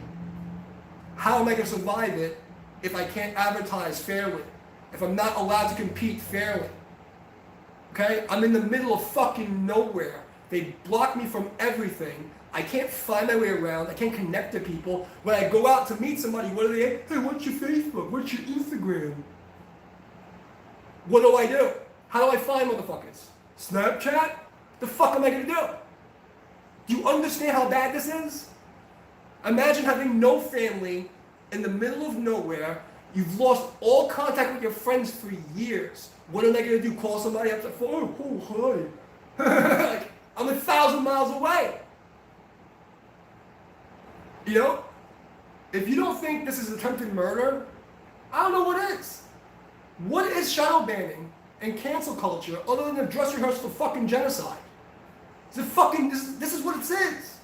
How am I going to survive it if I can't advertise fairly? If I'm not allowed to compete fairly? Okay? I'm in the middle of fucking nowhere. They block me from everything. I can't find my way around. I can't connect to people. When I go out to meet somebody, what are they? Hey, what's your Facebook? What's your Instagram? What do? How do I find motherfuckers? Snapchat? The fuck am I going to do? Do you understand how bad this is? Imagine having no family in the middle of nowhere. You've lost all contact with your friends for years. What am I going to do? Call somebody up to phone? Oh, hi. Like, I'm 1,000 miles away. If you don't think this is attempted murder, I don't know what is. What is shadow banning and cancel culture other than a dress rehearsal for fucking genocide? Is it fucking, this is what it is.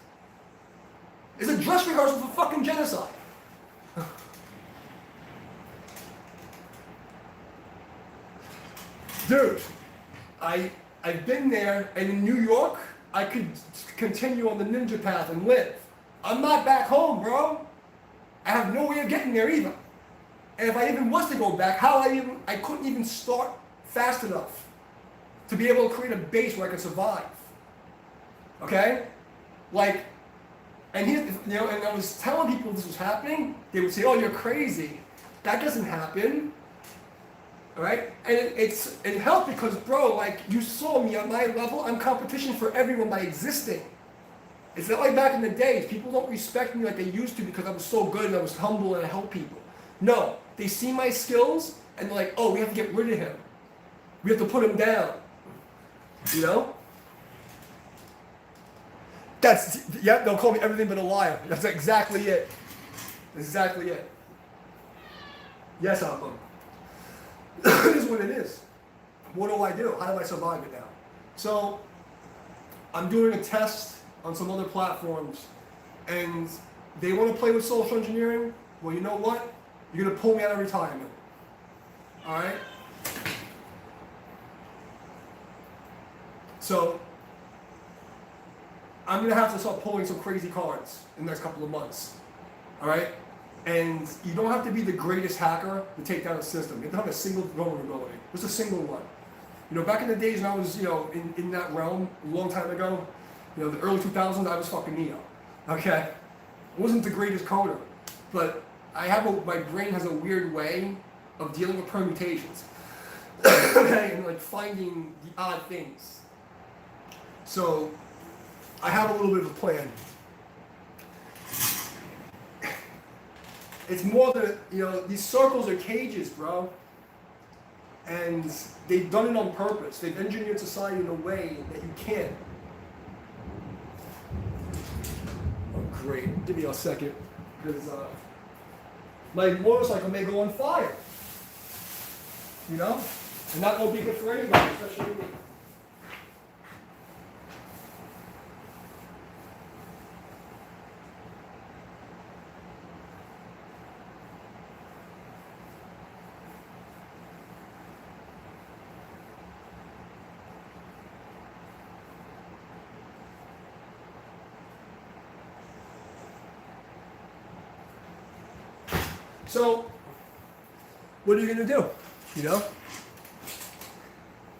It's a dress rehearsal for fucking genocide. Dude, I've been there, and in New York, I could continue on the ninja path and live. I'm not back home, bro. I have no way of getting there either. And if I even was to go back, I couldn't even start fast enough to be able to create a base where I could survive. Okay? Like, and and I was telling people this was happening, they would say, oh, you're crazy. That doesn't happen. All right? And it helped because, bro, like, you saw me at my level, I'm competition for everyone by existing. It's not like back in the days, people don't respect me like they used to because I was so good and I was humble and I helped people. No, they see my skills and they're like, oh, we have to get rid of him. We have to put him down. They'll call me everything but a liar. That's exactly it. Exactly it. Yes, Alpha. It is what it is. What do? How do I survive it now? So, I'm doing a test on some other platforms, and they want to play with social engineering. Well, you know what? You're going to pull me out of retirement. All right? So, I'm going to have to start pulling some crazy cards in the next couple of months. All right? And you don't have to be the greatest hacker to take down a system. You have to have a single vulnerability. Just a single one. Back in the days when I was, in that realm a long time ago, the early 2000s, I was fucking Neo. Okay? I wasn't the greatest coder, but my brain has a weird way of dealing with permutations. Okay? And like finding the odd things. So, I have a little bit of a plan. It's more than, these circles are cages, bro. And they've done it on purpose. They've engineered society in a way that you can't. Oh, great. Give me a second. Because my motorcycle may go on fire. And that won't be good for anybody, especially me. So, what are you going to do?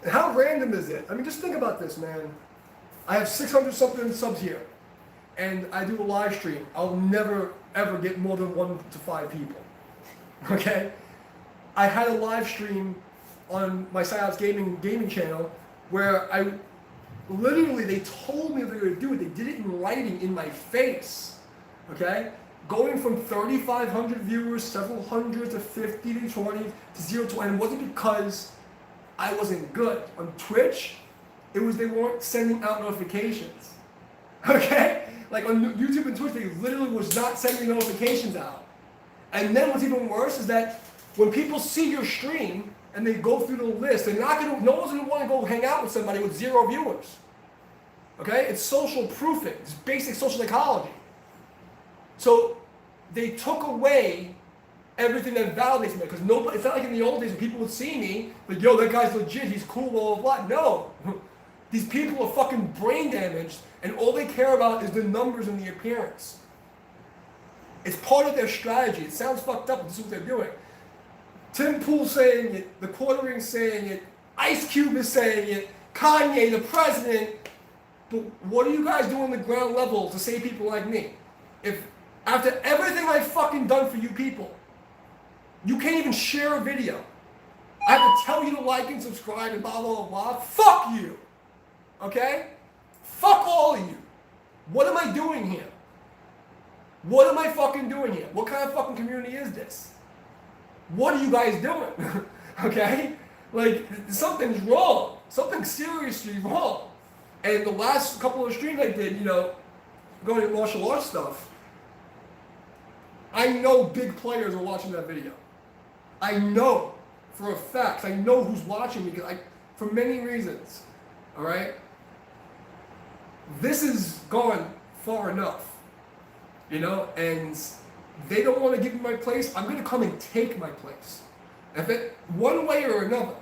And how random is it? I mean, just think about this, man. I have 600 something subs here, and I do a live stream. I'll never ever get more than 1 to 5 people. Okay? I had a live stream on my Psyops gaming channel where literally they told me they were going to do it. They did it in writing in my face. Okay? Going from 3,500 viewers, several hundred to 50 to 20 to 0 to 1. And it wasn't because I wasn't good. On Twitch, it was they weren't sending out notifications. Okay? Like on YouTube and Twitch, they literally was not sending notifications out. And then what's even worse is that when people see your stream and they go through the list, no one's gonna want to go hang out with somebody with 0 viewers. Okay? It's social proofing. It's basic social psychology. So they took away everything that validates me, because nobody, it's not like in the old days when people would see me, like, yo, that guy's legit, he's cool, blah, blah, blah. No. These people are fucking brain damaged, and all they care about is the numbers and the appearance. It's part of their strategy. It sounds fucked up, but this is what they're doing. Tim Pool's saying it, the Quartering's saying it, Ice Cube is saying it, Kanye, the president. But what are you guys doing on the ground level to save people like me? If after everything I've fucking done for you people, you can't even share a video. I have to tell you to like and subscribe and blah, blah, blah. Fuck you. Okay? Fuck all of you. What am I doing here? What am I fucking doing here? What kind of fucking community is this? What are you guys doing? Okay? Like, something's wrong. Something's seriously wrong. And the last couple of streams I did, going to martial arts stuff, I know big players are watching that video. I know for a fact. I know who's watching me for many reasons. All right? This has gone far enough. And they don't want to give me my place. I'm going to come and take my place. If it, one way or another,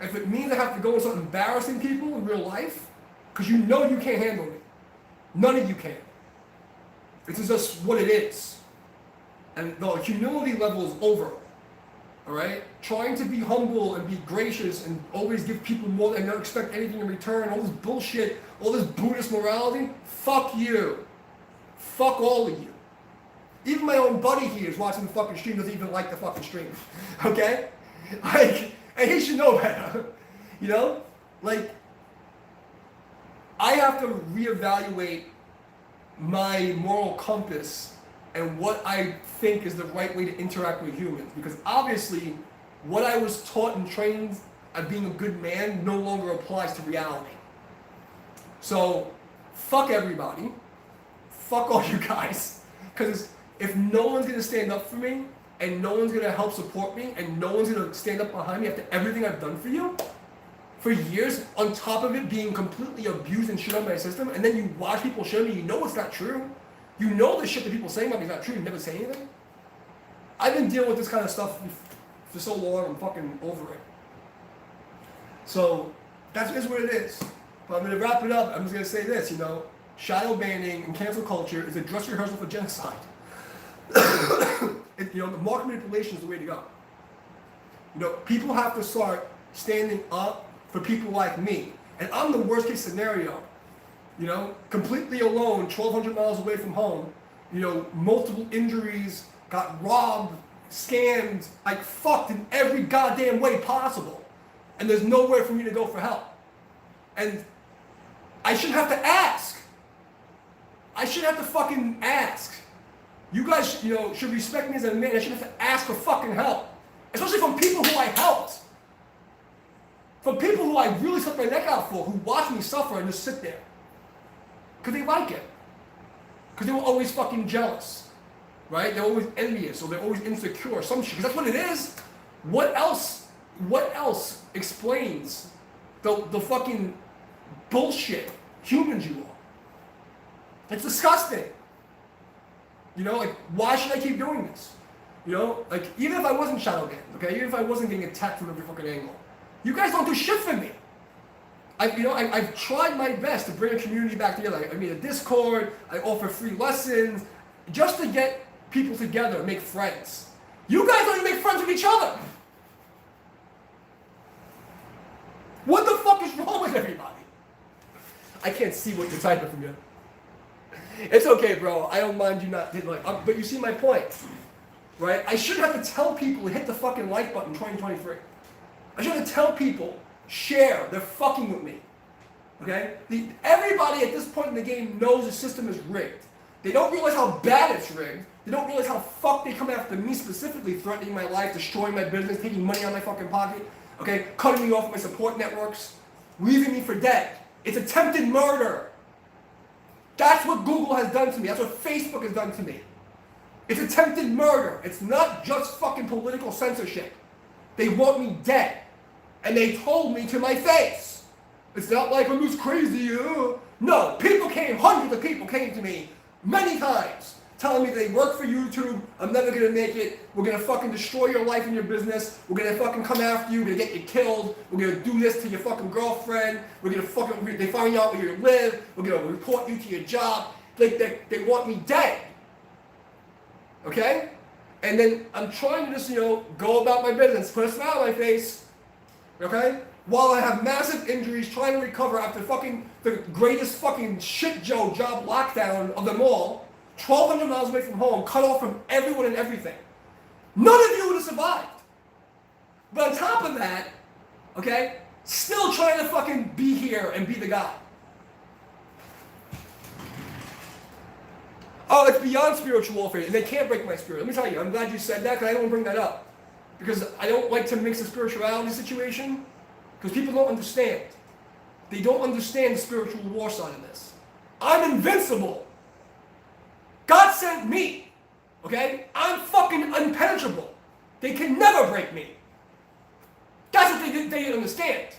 if it means I have to go and start embarrassing people in real life, because you can't handle me. None of you can. This is just what it is. And the humility level is over. All right? Trying to be humble and be gracious and always give people more and not expect anything in return, all this bullshit, all this Buddhist morality, fuck you. Fuck all of you. Even my own buddy here is watching the fucking stream, doesn't even like the fucking stream. Okay? And he should know better. I have to reevaluate my moral compass and what I think is the right way to interact with humans. Because obviously, what I was taught and trained at being a good man no longer applies to reality. So, fuck everybody. Fuck all you guys. Because if no one's going to stand up for me, and no one's going to help support me, and no one's going to stand up behind me after everything I've done for you, for years, on top of it being completely abused and shit on my system, and then you watch people show me, it's not true. You know the shit that people saying about me is not true, you never say anything. I've been dealing with this kind of stuff for so long, I'm fucking over it. So, that's just what it is. But I'm going to wrap it up, I'm just going to say this, shadow banning and cancel culture is a dress rehearsal for genocide. The market manipulation is the way to go. People have to start standing up for people like me. And I'm the worst case scenario. Completely alone, 1,200 miles away from home, multiple injuries, got robbed, scammed, fucked in every goddamn way possible. And there's nowhere for me to go for help. And I shouldn't have to ask. I shouldn't have to fucking ask. You guys, should respect me as a man. I shouldn't have to ask for fucking help. Especially from people who I helped. From people who I really stuck my neck out for, who watch me suffer and just sit there. Because they like it. Because they were always fucking jealous. Right? They're always envious or they're always insecure. Some shit. Because that's what it is. What else explains the fucking bullshit humans you are? It's disgusting. Why should I keep doing this? Even if I wasn't shadow banned, okay? Even if I wasn't getting attacked from every fucking angle. You guys don't do shit for me. I've tried my best to bring a community back together. I made a Discord, I offer free lessons, just to get people together and make friends. You guys don't even make friends with each other. What the fuck is wrong with everybody? I can't see what you're typing from here. It's okay, bro. I don't mind you not hitting like. But you see my point, right? I shouldn't have to tell people to hit the fucking like button in 2023. I shouldn't have to tell people share. They're fucking with me. Okay? Everybody at this point in the game knows the system is rigged. They don't realize how bad it's rigged. They don't realize how fucked they come after me specifically, threatening my life, destroying my business, taking money out of my fucking pocket, okay? Cutting me off my support networks, leaving me for dead. It's attempted murder. That's what Google has done to me. That's what Facebook has done to me. It's attempted murder. It's not just fucking political censorship. They want me dead. And they told me to my face. It's not like I'm just crazy. No, hundreds of people came to me many times telling me they work for YouTube, I'm never gonna make it, we're gonna fucking destroy your life and your business, we're gonna fucking come after you, we're gonna get you killed, we're gonna do this to your fucking girlfriend, they find out where you live, we're gonna report you to your job, they want me dead. Okay? And then I'm trying to just, go about my business, put a smile on my face, okay? While I have massive injuries, trying to recover after the greatest fucking shit job lockdown of them all, 1,200 miles away from home, cut off from everyone and everything. None of you would have survived. But on top of that, okay, still trying to fucking be here and be the guy. Oh, it's beyond spiritual warfare, and they can't break my spirit. Let me tell you, I'm glad you said that, because I don't want to bring that up. Because I don't like to mix the spirituality situation, because people don't understand. They don't understand the spiritual war side of this. I'm invincible. God sent me, okay? I'm fucking impenetrable. They can never break me. That's what they didn't understand.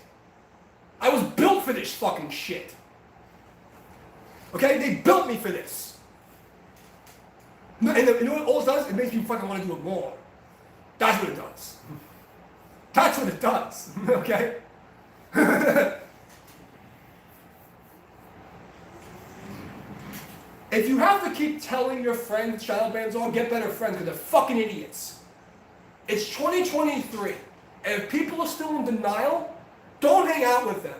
I was built for this fucking shit. Okay? They built me for this. And you know what all it does? It makes me fucking want to do it more. That's what it does. That's what it does, okay? If you have to keep telling your friends shadowbans on, get better friends because they're fucking idiots. It's 2023, and if people are still in denial, don't hang out with them.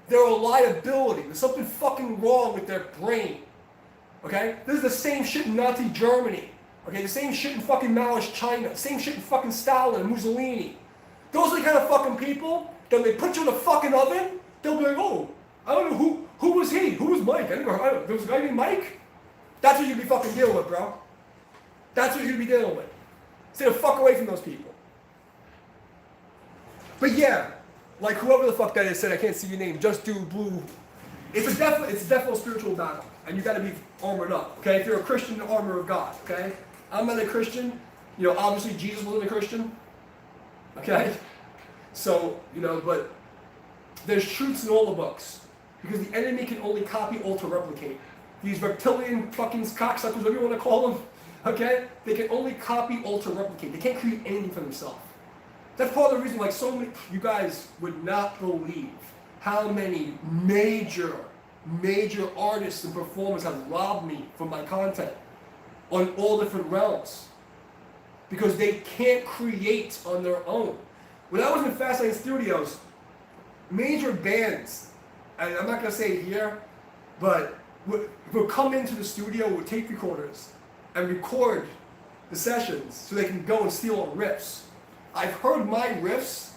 They're a liability. There's something fucking wrong with their brain. Okay? This is the same shit in Nazi Germany. Okay? The same shit in fucking Maoist China. The same shit in fucking Stalin and Mussolini. Those are the kind of fucking people that when they put you in a fucking oven, they'll be like, oh, I don't know who was he? Who was Mike? There was a guy named Mike? That's what you'd be fucking dealing with, bro. That's what you'd be dealing with. Stay the fuck away from those people. But yeah, like whoever the fuck that is said, I can't see your name, just do blue. It's definitely a spiritual battle. And you gotta be armored up, okay? If you're a Christian, the armor of God, okay? I'm not a Christian. Obviously Jesus wasn't a Christian. Okay? So, but there's truths in all the books. Because the enemy can only copy, alter, replicate. These reptilian fucking cocksuckers, whatever you want to call them, okay? They can only copy, alter, replicate. They can't create anything for themselves. That's part of the reason, like so many, you guys would not believe how many major artists and performers have robbed me from my content on all different realms. Because they can't create on their own. When I was in Fastlane Studios, major bands, and I'm not going to say it here, but would come into the studio with tape recorders and record the sessions so they can go and steal our riffs. I've heard my riffs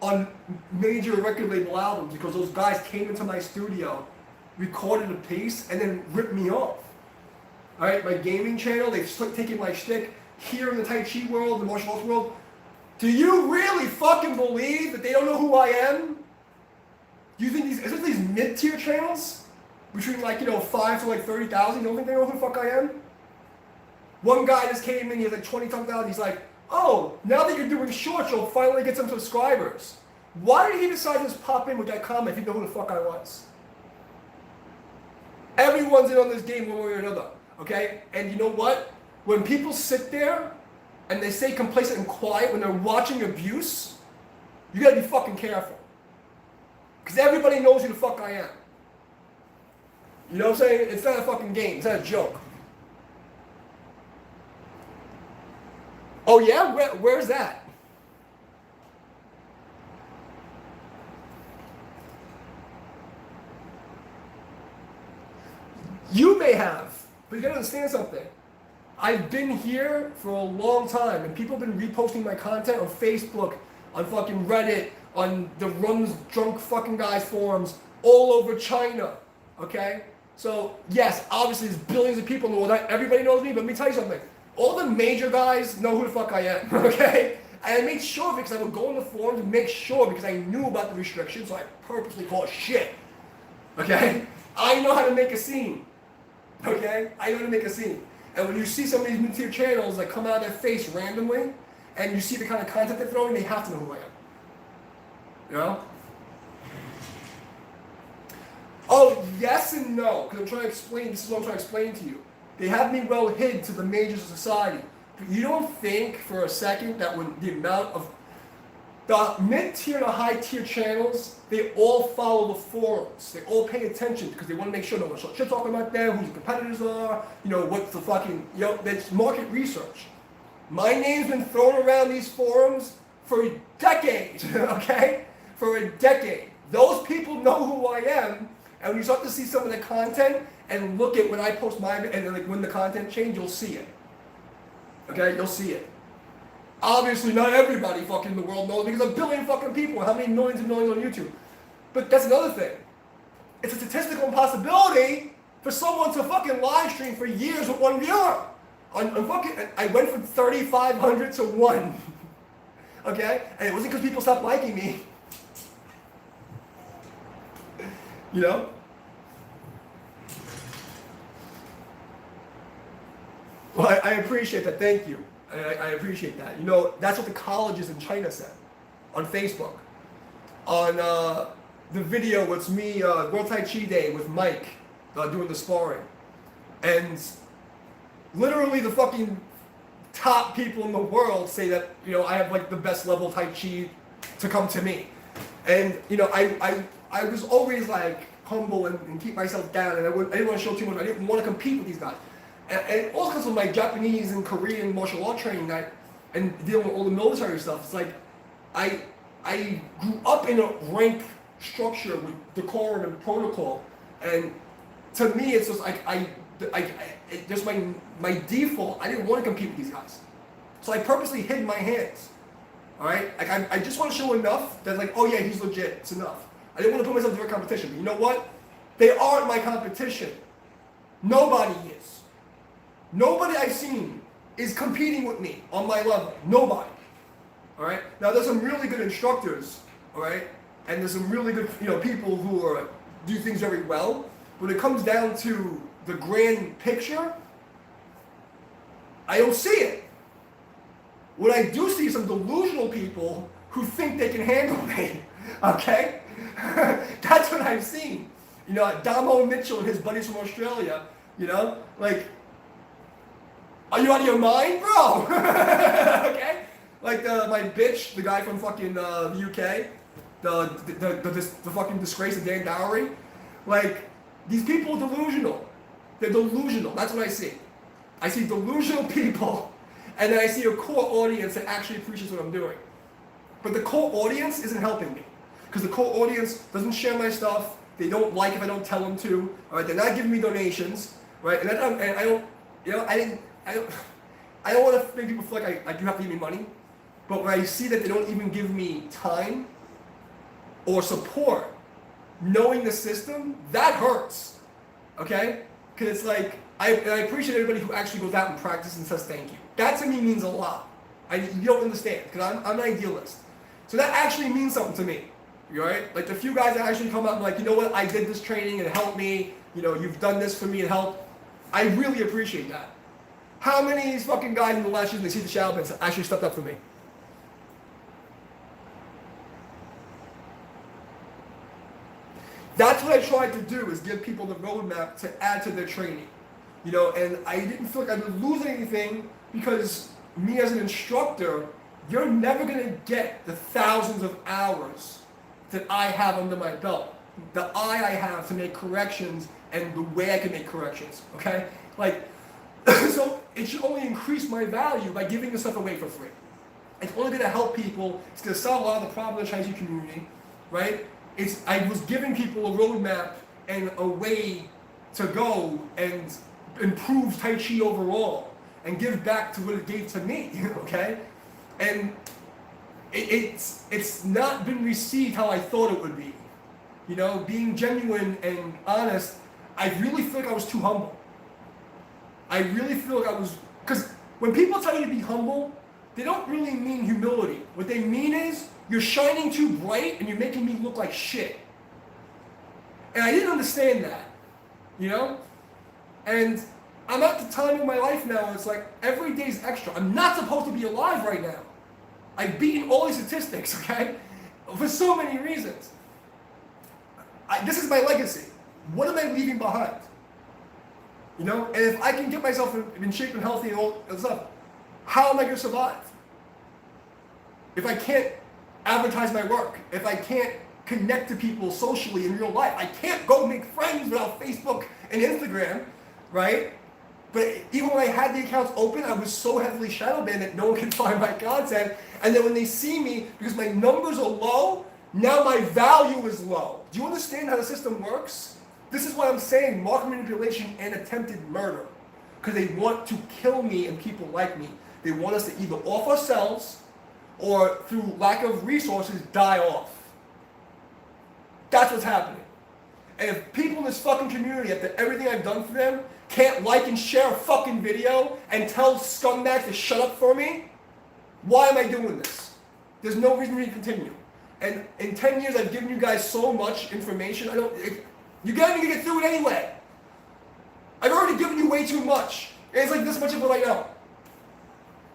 on major record label albums because those guys came into my studio, recorded a piece, and then ripped me off. Alright, my gaming channel, they've taken my shtick here in the Tai Chi world, the martial arts world. Do you really fucking believe that they don't know who I am? Do you think these mid-tier channels, between 5 to 30,000, you don't think they know who the fuck I am? One guy just came in, he has 20-something thousand, he's like, oh, now that you're doing shorts, you'll finally get some subscribers. Why did he decide to just pop in with that comment if he didn't know who the fuck I was? Everyone's in on this game one way or another, okay? And you know what? When people sit there and they stay complacent and quiet when they're watching abuse, you gotta be fucking careful. Because everybody knows who the fuck I am. You know what I'm saying? It's not a fucking game. It's not a joke. Oh yeah? Where's that? You may have, but you gotta understand something. I've been here for a long time, and people have been reposting my content on Facebook, on fucking Reddit, on the Rums Drunk Fucking Guys forums, all over China, okay? So, yes, obviously there's billions of people in the world. Everybody knows me, but let me tell you something. All the major guys know who the fuck I am, okay? And I made sure because I would go in the forums and make sure because I knew about the restrictions, so I purposely called shit, okay? I know how to make a scene, okay? I know how to make a scene. And when you see some of these mid-tier channels that come out of their face randomly, and you see the kind of content they're throwing, they have to know who I am. You know? Oh, yes and no, because I'm trying to explain, this is what I'm trying to explain to you. They have me well hid to the majors of society. But you don't think for a second that when the amount of the mid-tier to high-tier channels, they all follow the forums. They all pay attention because they want to make sure no one's shit talking about them, who the competitors are, you know, what's the fucking, you know, that's market research. My name's been thrown around these forums for a decade, okay? For a decade. Those people know who I am, and when you start to see some of the content and look at when I post my, and then like when the content change, you'll see it. Okay, you'll see it. Obviously, not everybody fucking in the world knows because a billion fucking people. How many millions and millions on YouTube? But that's another thing. It's a statistical impossibility for someone to fucking live stream for years with one viewer. I went from 3,500 to 1. Okay? And it wasn't because people stopped liking me. You know? Well, I appreciate that. Thank you. I appreciate that. You know, that's what the colleges in China said on Facebook. On the video, it's me, World Tai Chi Day with Mike doing the sparring. And literally the fucking top people in the world say that, you know, I have like the best level Tai Chi to come to me. And, you know, I was always like humble and keep myself down, and I didn't want to show too much. I didn't want to compete with these guys. And also because of my Japanese and Korean martial art training and dealing with all the military stuff, it's like I grew up in a rank structure with decorum and protocol, and to me it's just like just my default. I didn't want to compete with these guys, so I purposely hid my hands. All right, like I just want to show enough that's like, oh yeah, he's legit. It's enough. I didn't want to put myself in direct competition, but you know what? They aren't my competition. Nobody is. Nobody I've seen is competing with me on my level. Nobody. All right. Now there's some really good instructors. All right, and there's some really good, you know, people who do things very well. When it comes down to the grand picture, I don't see it. What I do see is some delusional people who think they can handle me. Okay, that's what I've seen. You know, Damo Mitchell and his buddies from Australia. You know, like. Are you out of your mind, bro? Okay? Like my bitch, the guy from fucking the UK, the fucking disgrace of Dan Dowry. Like, these people are delusional. They're delusional. That's what I see. I see delusional people, and then I see a core audience that actually appreciates what I'm doing. But the core audience isn't helping me. Because the core audience doesn't share my stuff. They don't like if I don't tell them to. All right? They're not giving me donations. Right? And I don't, you know, I don't want to make people feel like I do have to give me money, but when I see that they don't even give me time or support, knowing the system, that hurts, okay? Because it's like, I appreciate everybody who actually goes out and practices and says thank you. That to me means a lot. You don't understand, because I'm an idealist. So that actually means something to me, you right? Like the few guys that actually come out and like, you know what, I did this training and it helped me, you know, you've done this for me and helped. I really appreciate that. How many of these fucking guys in the last year they see the shadowbans actually stepped up for me? That's what I tried to do, is give people the roadmap to add to their training. You know, and I didn't feel like I would lose anything because me as an instructor, you're never going to get the thousands of hours that I have under my belt. The eye I have to make corrections and the way I can make corrections, okay? Like, so it should only increase my value by giving this stuff away for free. It's only going to help people. It's going to solve a lot of the problems in the Chinese community, right? I was giving people a roadmap and a way to go and improve Tai Chi overall and give back to what it gave to me, okay? And it's not been received how I thought it would be. You know, being genuine and honest, I really feel like I was too humble. I really feel like I was, because when people tell you to be humble, they don't really mean humility. What they mean is, you're shining too bright and you're making me look like shit. And I didn't understand that, you know? And I'm at the time in my life now, it's like every day's extra. I'm not supposed to be alive right now. I've beaten all these statistics, okay? For so many reasons. This is my legacy. What am I leaving behind? You know? And if I can get myself in shape and healthy and all that stuff, how am I going to survive? If I can't advertise my work, if I can't connect to people socially in real life, I can't go make friends without Facebook and Instagram, right? But even when I had the accounts open, I was so heavily shadow banned that no one can find my content. And then when they see me, because my numbers are low, now my value is low. Do you understand how the system works? This is why I'm saying market manipulation and attempted murder. Because they want to kill me and people like me. They want us to either off ourselves or through lack of resources die off. That's what's happening. And if people in this fucking community, after everything I've done for them, can't like and share a fucking video and tell scumbags to shut up for me, why am I doing this? There's no reason for me to continue. And in 10 years, I've given you guys so much information. You guys need to get through it anyway. I've already given you way too much. And it's like this much of what I know.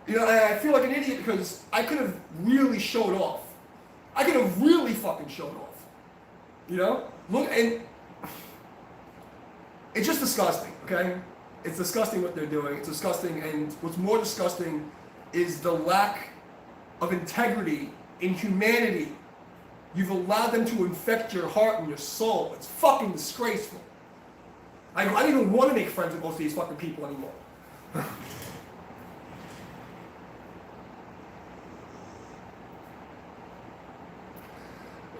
You know, and I feel like an idiot because I could have really showed off. I could have really fucking showed off. You know? Look, and it's just disgusting, okay? It's disgusting what they're doing. It's disgusting, and what's more disgusting is the lack of integrity in humanity. You've allowed them to infect your heart and your soul. It's fucking disgraceful. I don't even want to make friends with most of these fucking people anymore.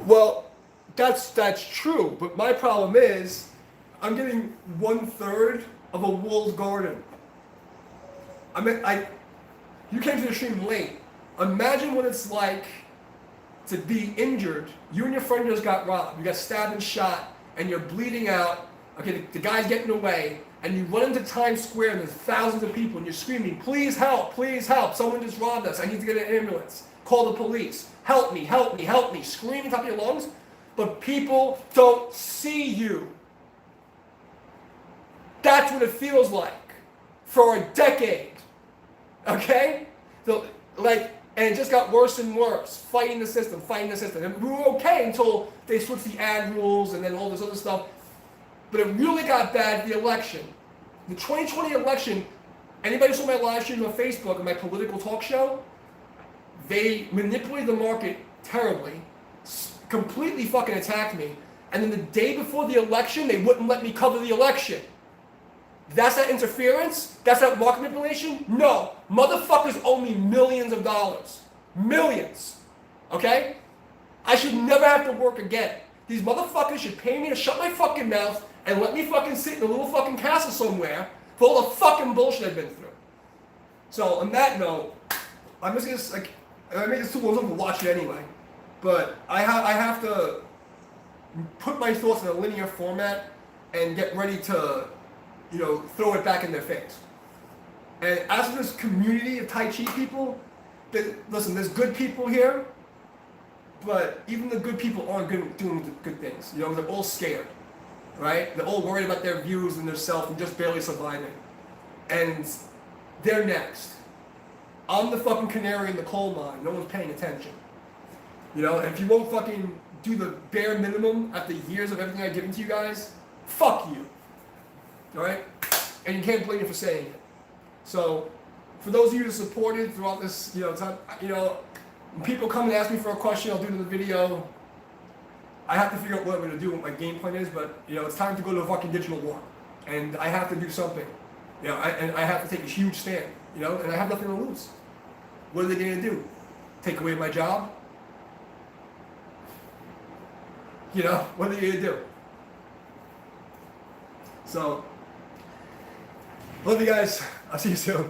Well, that's true, but my problem is I'm getting 1/3 of a walled garden. You came to the stream late. Imagine what it's like to be injured. You and your friend just got robbed. You got stabbed and shot, and you're bleeding out. Okay, the guy's getting away, and you run into Times Square, and there's thousands of people, and you're screaming, please help, someone just robbed us, I need to get an ambulance. Call the police. Help me, help me, help me. Screaming top of your lungs, but people don't see you. That's what it feels like for a decade. Okay? And it just got worse and worse. Fighting the system. And we were okay until they switched the ad rules and then all this other stuff. But it really got bad the election. The 2020 election, anybody who saw my live stream on Facebook and my political talk show, they manipulated the market terribly, completely fucking attacked me, and then the day before the election, they wouldn't let me cover the election. That's not interference? That's not market manipulation? No. Motherfuckers owe me millions of dollars. Millions. Okay? I should never have to work again. These motherfuckers should pay me to shut my fucking mouth and let me fucking sit in a little fucking castle somewhere for all the fucking bullshit I've been through. So, on that note, I'm just gonna, I made this too long to watch it anyway, but I have to put my thoughts in a linear format and get ready to, throw it back in their face. And as for this community of Tai Chi people, listen, there's good people here, but even the good people aren't doing good things. They're all scared, right? They're all worried about their views and their self and just barely surviving. And they're next. I'm the fucking canary in the coal mine. No one's paying attention. And if you won't fucking do the bare minimum after years of everything I've given to you guys, fuck you. Alright? And you can't blame me for saying it. So, for those of you who supported throughout this, time, when people come and ask me for a question, I'll do it in the video. I have to figure out what I'm going to do, what my game plan is, but, it's time to go to a fucking digital war. And I have to do something. And I have to take a huge stand, and I have nothing to lose. What are they going to do? Take away my job? What are they going to do? So, love you guys. I'll see you soon.